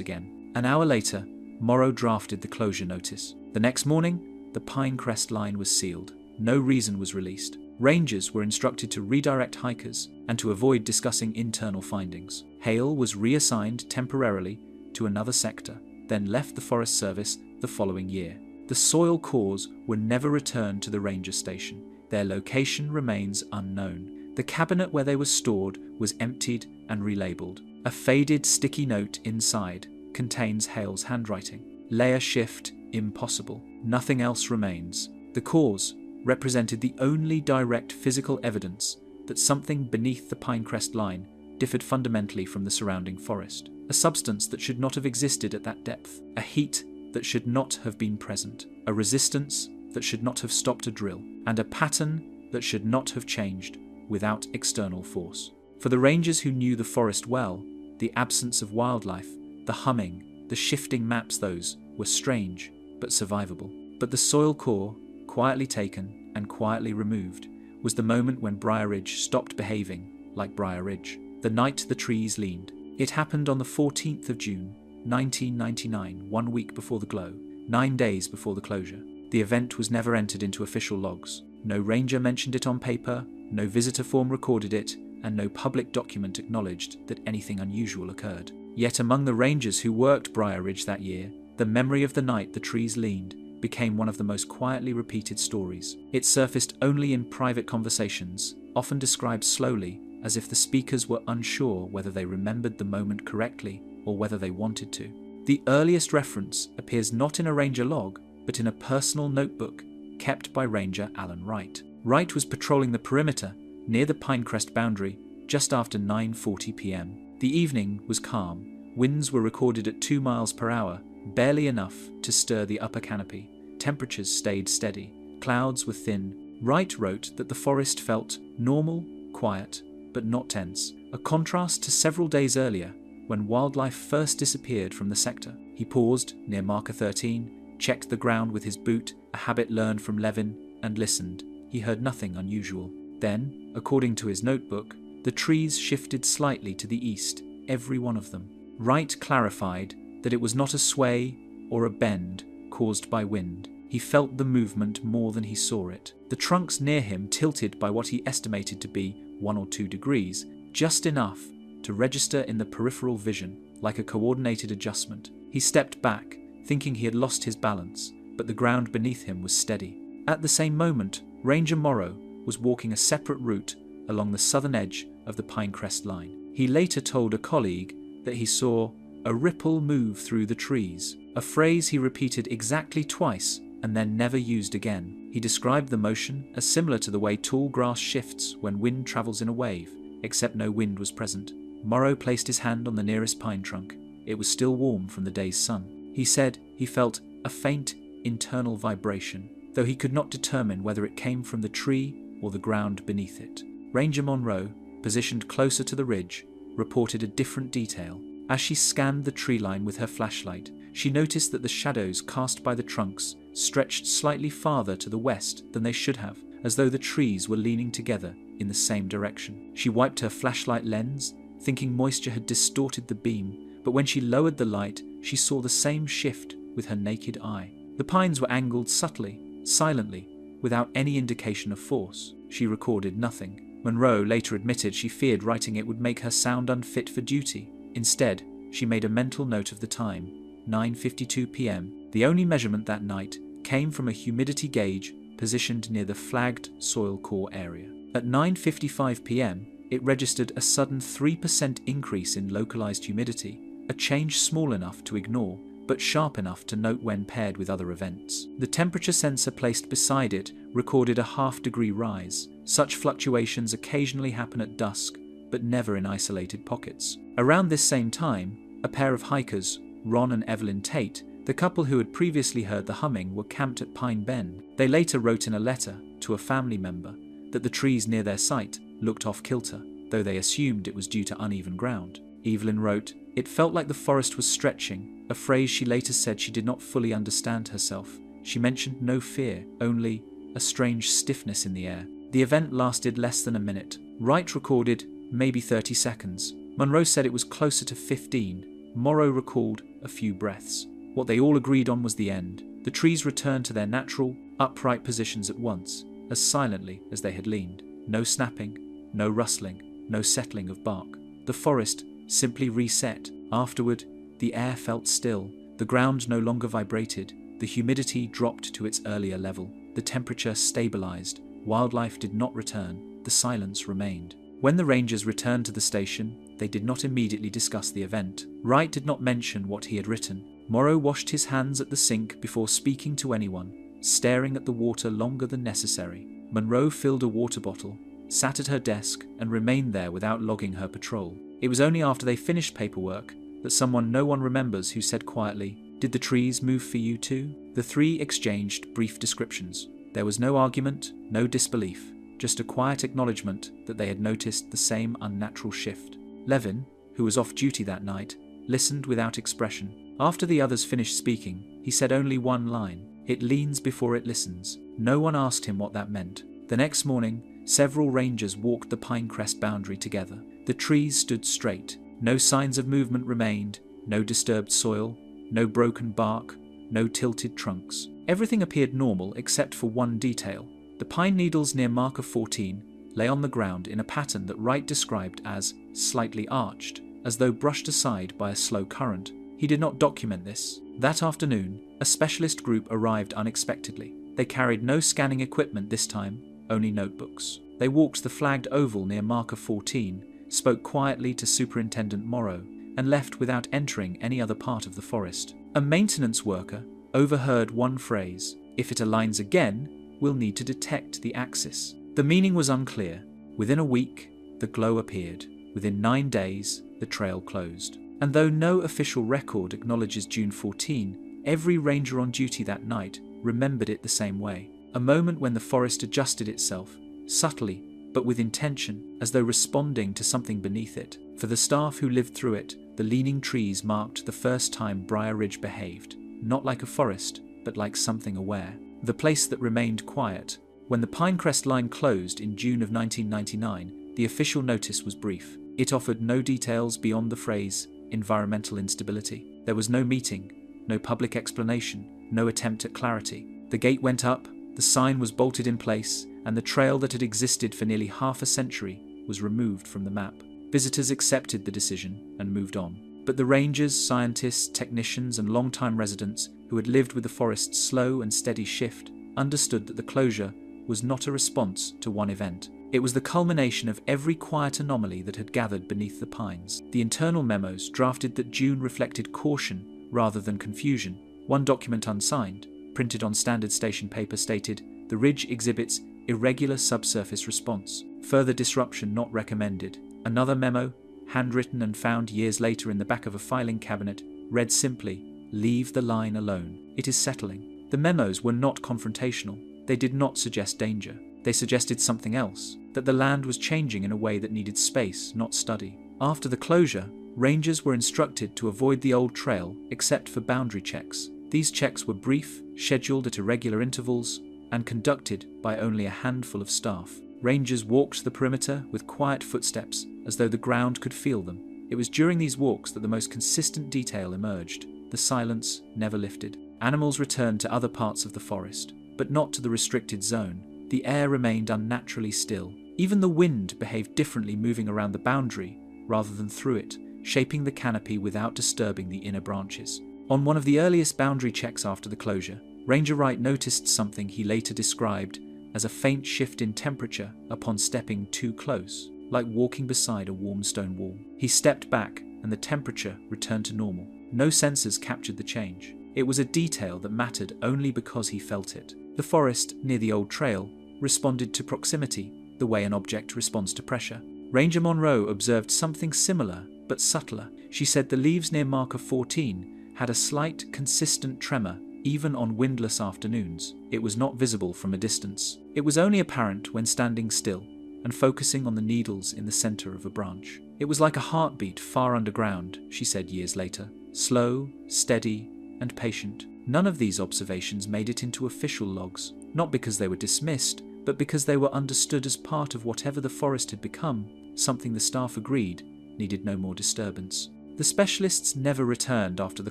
again. An hour later, Morrow drafted the closure notice. The next morning, the Pine Crest Line was sealed. No reason was released. Rangers were instructed to redirect hikers and to avoid discussing internal findings. Hale was reassigned temporarily to another sector, then left the Forest Service the following year. The soil cores were never returned to the ranger station. Their location remains unknown. The cabinet where they were stored was emptied and relabeled. A faded sticky note inside contains Hale's handwriting. Layer shift impossible. Nothing else remains. The cores represented the only direct physical evidence that something beneath the Pine Crest Line differed fundamentally from the surrounding forest. A substance that should not have existed at that depth. A heat that should not have been present. A resistance that should not have stopped a drill. And a pattern that should not have changed without external force. For the rangers who knew the forest well, the absence of wildlife, the humming, the shifting maps, those were strange but survivable. But the soil core, quietly taken and quietly removed, was the moment when Briar Ridge stopped behaving like Briar Ridge. The night the trees leaned. It happened on the 14th of June, 1999, 1 week before the glow, 9 days before the closure. The event was never entered into official logs. No ranger mentioned it on paper, no visitor form recorded it, and no public document acknowledged that anything unusual occurred. Yet among the rangers who worked Briar Ridge that year, the memory of the night the trees leaned became one of the most quietly repeated stories. It surfaced only in private conversations, often described slowly, as if the speakers were unsure whether they remembered the moment correctly or whether they wanted to. The earliest reference appears not in a ranger log, but in a personal notebook kept by Ranger Alan Wright. Wright was patrolling the perimeter near the Pinecrest boundary just after 9:40 p.m. The evening was calm. Winds were recorded at 2 miles per hour, barely enough to stir the upper canopy. Temperatures stayed steady. Clouds were thin. Wright wrote that the forest felt normal, quiet, but not tense, a contrast to several days earlier when wildlife first disappeared from the sector. He paused near marker 13, checked the ground with his boot, a habit learned from Levan, and listened. He heard nothing unusual. Then, according to his notebook, the trees shifted slightly to the east, every one of them. Wright clarified that it was not a sway or a bend caused by wind. He felt the movement more than he saw it. The trunks near him tilted by what he estimated to be 1 or 2 degrees, just enough to register in the peripheral vision, like a coordinated adjustment. He stepped back, thinking he had lost his balance, but the ground beneath him was steady. At the same moment, Ranger Morrow was walking a separate route along the southern edge of the Pine Crest Line. He later told a colleague that he saw a ripple move through the trees, a phrase he repeated exactly twice and then never used again. He described the motion as similar to the way tall grass shifts when wind travels in a wave, except no wind was present. Morrow placed his hand on the nearest pine trunk. It was still warm from the day's sun. He said he felt a faint internal vibration, though he could not determine whether it came from the tree or the ground beneath it. Ranger Monroe, positioned closer to the ridge, reported a different detail. As she scanned the tree line with her flashlight, she noticed that the shadows cast by the trunks stretched slightly farther to the west than they should have, as though the trees were leaning together in the same direction. She wiped her flashlight lens, thinking moisture had distorted the beam, but when she lowered the light, she saw the same shift with her naked eye. The pines were angled subtly, silently, without any indication of force. She recorded nothing. Monroe later admitted she feared writing it would make her sound unfit for duty. Instead, she made a mental note of the time, 9:52 p.m. The only measurement that night came from a humidity gauge positioned near the flagged soil core area. At 9:55 p.m., it registered a sudden 3% increase in localized humidity, a change small enough to ignore, but sharp enough to note when paired with other events. The temperature sensor placed beside it recorded a half-degree rise. Such fluctuations occasionally happen at dusk, but never in isolated pockets. Around this same time, a pair of hikers, Ron and Evelyn Tate, the couple who had previously heard the humming, were camped at Pine Bend. They later wrote in a letter to a family member that the trees near their site looked off-kilter, though they assumed it was due to uneven ground. Evelyn wrote, "It felt like the forest was stretching," a phrase she later said she did not fully understand herself. She mentioned no fear, only a strange stiffness in the air. The event lasted less than a minute. Wright recorded maybe 30 seconds. Monroe said it was closer to 15. Morrow recalled a few breaths. What they all agreed on was the end. The trees returned to their natural, upright positions at once, as silently as they had leaned. No snapping, no rustling, no settling of bark. The forest simply reset. Afterward, the air felt still. The ground no longer vibrated. The humidity dropped to its earlier level. The temperature stabilized. Wildlife did not return. The silence remained. When the rangers returned to the station, they did not immediately discuss the event. Wright did not mention what he had written. Morrow washed his hands at the sink before speaking to anyone, staring at the water longer than necessary. Monroe filled a water bottle, sat at her desk, and remained there without logging her patrol. It was only after they finished paperwork that someone no one remembers who said quietly, "Did the trees move for you too?" The three exchanged brief descriptions. There was no argument, no disbelief, just a quiet acknowledgement that they had noticed the same unnatural shift. Levan, who was off duty that night, listened without expression. After the others finished speaking, he said only one line, "It leans before it listens." No one asked him what that meant. The next morning, several rangers walked the Pine Crest boundary together. The trees stood straight. No signs of movement remained, no disturbed soil, no broken bark, no tilted trunks. Everything appeared normal except for one detail. The pine needles near marker 14 lay on the ground in a pattern that Wright described as slightly arched, as though brushed aside by a slow current. He did not document this. That afternoon, a specialist group arrived unexpectedly. They carried no scanning equipment this time, only notebooks. They walked the flagged oval near marker 14, spoke quietly to Superintendent Morrow, and left without entering any other part of the forest. A maintenance worker overheard one phrase, "If it aligns again, we'll need to detect the axis." The meaning was unclear. Within a week, the glow appeared. Within 9 days, the trail closed. And though no official record acknowledges June 14, every ranger on duty that night remembered it the same way. A moment when the forest adjusted itself, subtly, but with intention, as though responding to something beneath it. For the staff who lived through it, the leaning trees marked the first time Briar Ridge behaved, not like a forest, but like something aware. The place that remained quiet. When the Pine Crest Line closed in June of 1999, the official notice was brief. It offered no details beyond the phrase, environmental instability. There was no meeting, no public explanation, no attempt at clarity. The gate went up, the sign was bolted in place, and the trail that had existed for nearly half a century was removed from the map. Visitors accepted the decision and moved on. But the rangers, scientists, technicians, and long-time residents who had lived with the forest's slow and steady shift understood that the closure was not a response to one event. It was the culmination of every quiet anomaly that had gathered beneath the pines. The internal memos drafted that June reflected caution rather than confusion. One document unsigned, printed on standard station paper, stated, "The ridge exhibits irregular subsurface response. Further disruption not recommended." Another memo, handwritten and found years later in the back of a filing cabinet, read simply, "Leave the line alone. It is settling." The memos were not confrontational. They did not suggest danger. They suggested something else, that the land was changing in a way that needed space, not study. After the closure, rangers were instructed to avoid the old trail except for boundary checks. These checks were brief, scheduled at irregular intervals, and conducted by only a handful of staff. Rangers walked the perimeter with quiet footsteps, as though the ground could feel them. It was during these walks that the most consistent detail emerged. The silence never lifted. Animals returned to other parts of the forest, but not to the restricted zone. The air remained unnaturally still. Even the wind behaved differently, moving around the boundary rather than through it, shaping the canopy without disturbing the inner branches. On one of the earliest boundary checks after the closure, Ranger Wright noticed something he later described as a faint shift in temperature upon stepping too close, like walking beside a warm stone wall. He stepped back and the temperature returned to normal. No sensors captured the change. It was a detail that mattered only because he felt it. The forest near the old trail responded to proximity, the way an object responds to pressure. Ranger Monroe observed something similar, but subtler. She said the leaves near marker 14 had a slight, consistent tremor, even on windless afternoons. It was not visible from a distance. It was only apparent when standing still, and focusing on the needles in the center of a branch. It was like a heartbeat far underground, she said years later. Slow, steady, and patient. None of these observations made it into official logs, not because they were dismissed, but because they were understood as part of whatever the forest had become, something the staff agreed needed no more disturbance. The specialists never returned after the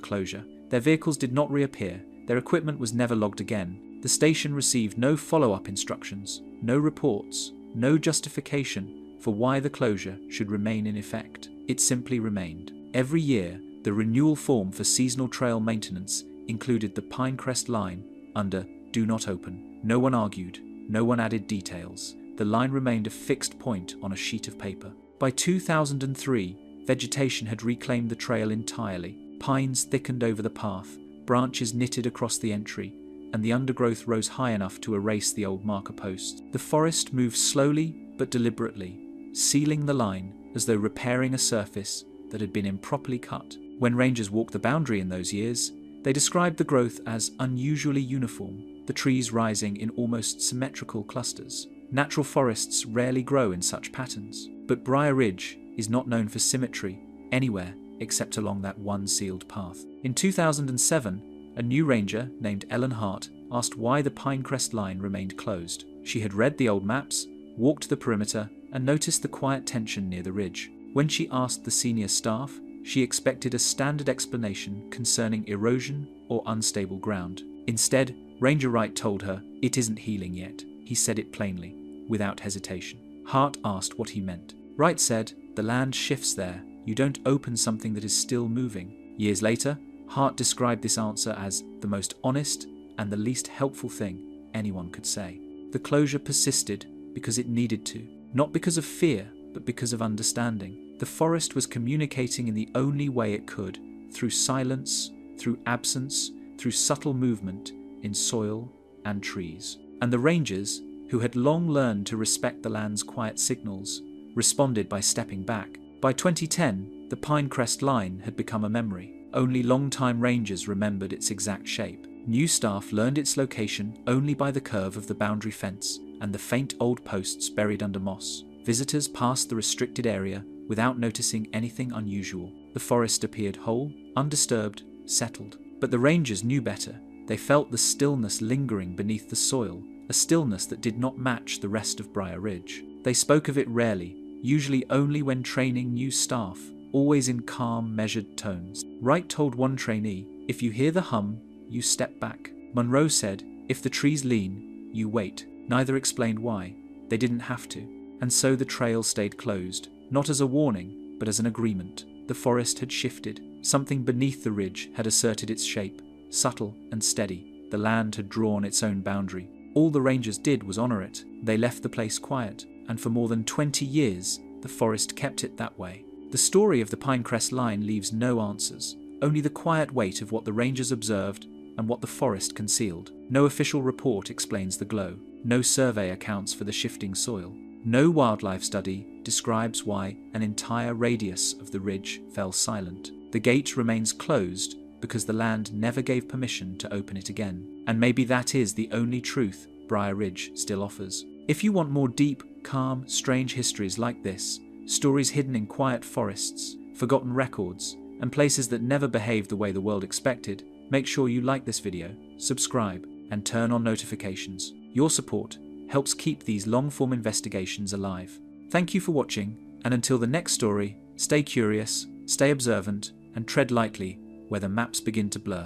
closure. Their vehicles did not reappear. Their equipment was never logged again. The station received no follow-up instructions, no reports, no justification for why the closure should remain in effect. It simply remained. Every year, the renewal form for seasonal trail maintenance included the Pine Crest Line under Do Not Open. No one argued. No one added details. The line remained a fixed point on a sheet of paper. By 2003, vegetation had reclaimed the trail entirely. Pines thickened over the path, branches knitted across the entry, and the undergrowth rose high enough to erase the old marker posts. The forest moved slowly but deliberately, sealing the line as though repairing a surface that had been improperly cut. When rangers walked the boundary in those years, they described the growth as unusually uniform, the trees rising in almost symmetrical clusters. Natural forests rarely grow in such patterns, but Briar Ridge is not known for symmetry anywhere except along that one sealed path. In 2007, a new ranger named Ellen Hart asked why the Pine Crest Line remained closed. She had read the old maps, walked the perimeter, and noticed the quiet tension near the ridge. When she asked the senior staff, she expected a standard explanation concerning erosion or unstable ground. Instead, Ranger Wright told her, "It isn't healing yet." He said it plainly, without hesitation. Hart asked what he meant. Wright said, "The land shifts there. You don't open something that is still moving." Years later, Hart described this answer as the most honest and the least helpful thing anyone could say. The closure persisted because it needed to, not because of fear, but because of understanding. The forest was communicating in the only way it could, through silence, through absence, through subtle movement in soil and trees. And the rangers, who had long learned to respect the land's quiet signals, responded by stepping back. By 2010, the Pine Crest Line had become a memory. Only long-time rangers remembered its exact shape. New staff learned its location only by the curve of the boundary fence and the faint old posts buried under moss. Visitors passed the restricted area without noticing anything unusual. The forest appeared whole, undisturbed, settled. But the rangers knew better. They felt the stillness lingering beneath the soil, a stillness that did not match the rest of Briar Ridge. They spoke of it rarely, usually only when training new staff, always in calm, measured tones. Wright told one trainee, "If you hear the hum, you step back." Monroe said, "If the trees lean, you wait." Neither explained why. They didn't have to. And so the trail stayed closed, not as a warning, but as an agreement. The forest had shifted. Something beneath the ridge had asserted its shape, subtle and steady. The land had drawn its own boundary. All the rangers did was honor it. They left the place quiet, and for more than 20 years, the forest kept it that way. The story of the Pine Crest Line leaves no answers, only the quiet weight of what the rangers observed and what the forest concealed. No official report explains the glow. No survey accounts for the shifting soil. No wildlife study describes why an entire radius of the ridge fell silent. The gate remains closed because the land never gave permission to open it again. And maybe that is the only truth Briar Ridge still offers. If you want more deep, calm, strange histories like this, stories hidden in quiet forests, forgotten records, and places that never behaved the way the world expected, make sure you like this video, subscribe, and turn on notifications. Your support helps keep these long-form investigations alive. Thank you for watching, and until the next story, stay curious, stay observant, and tread lightly where the maps begin to blur.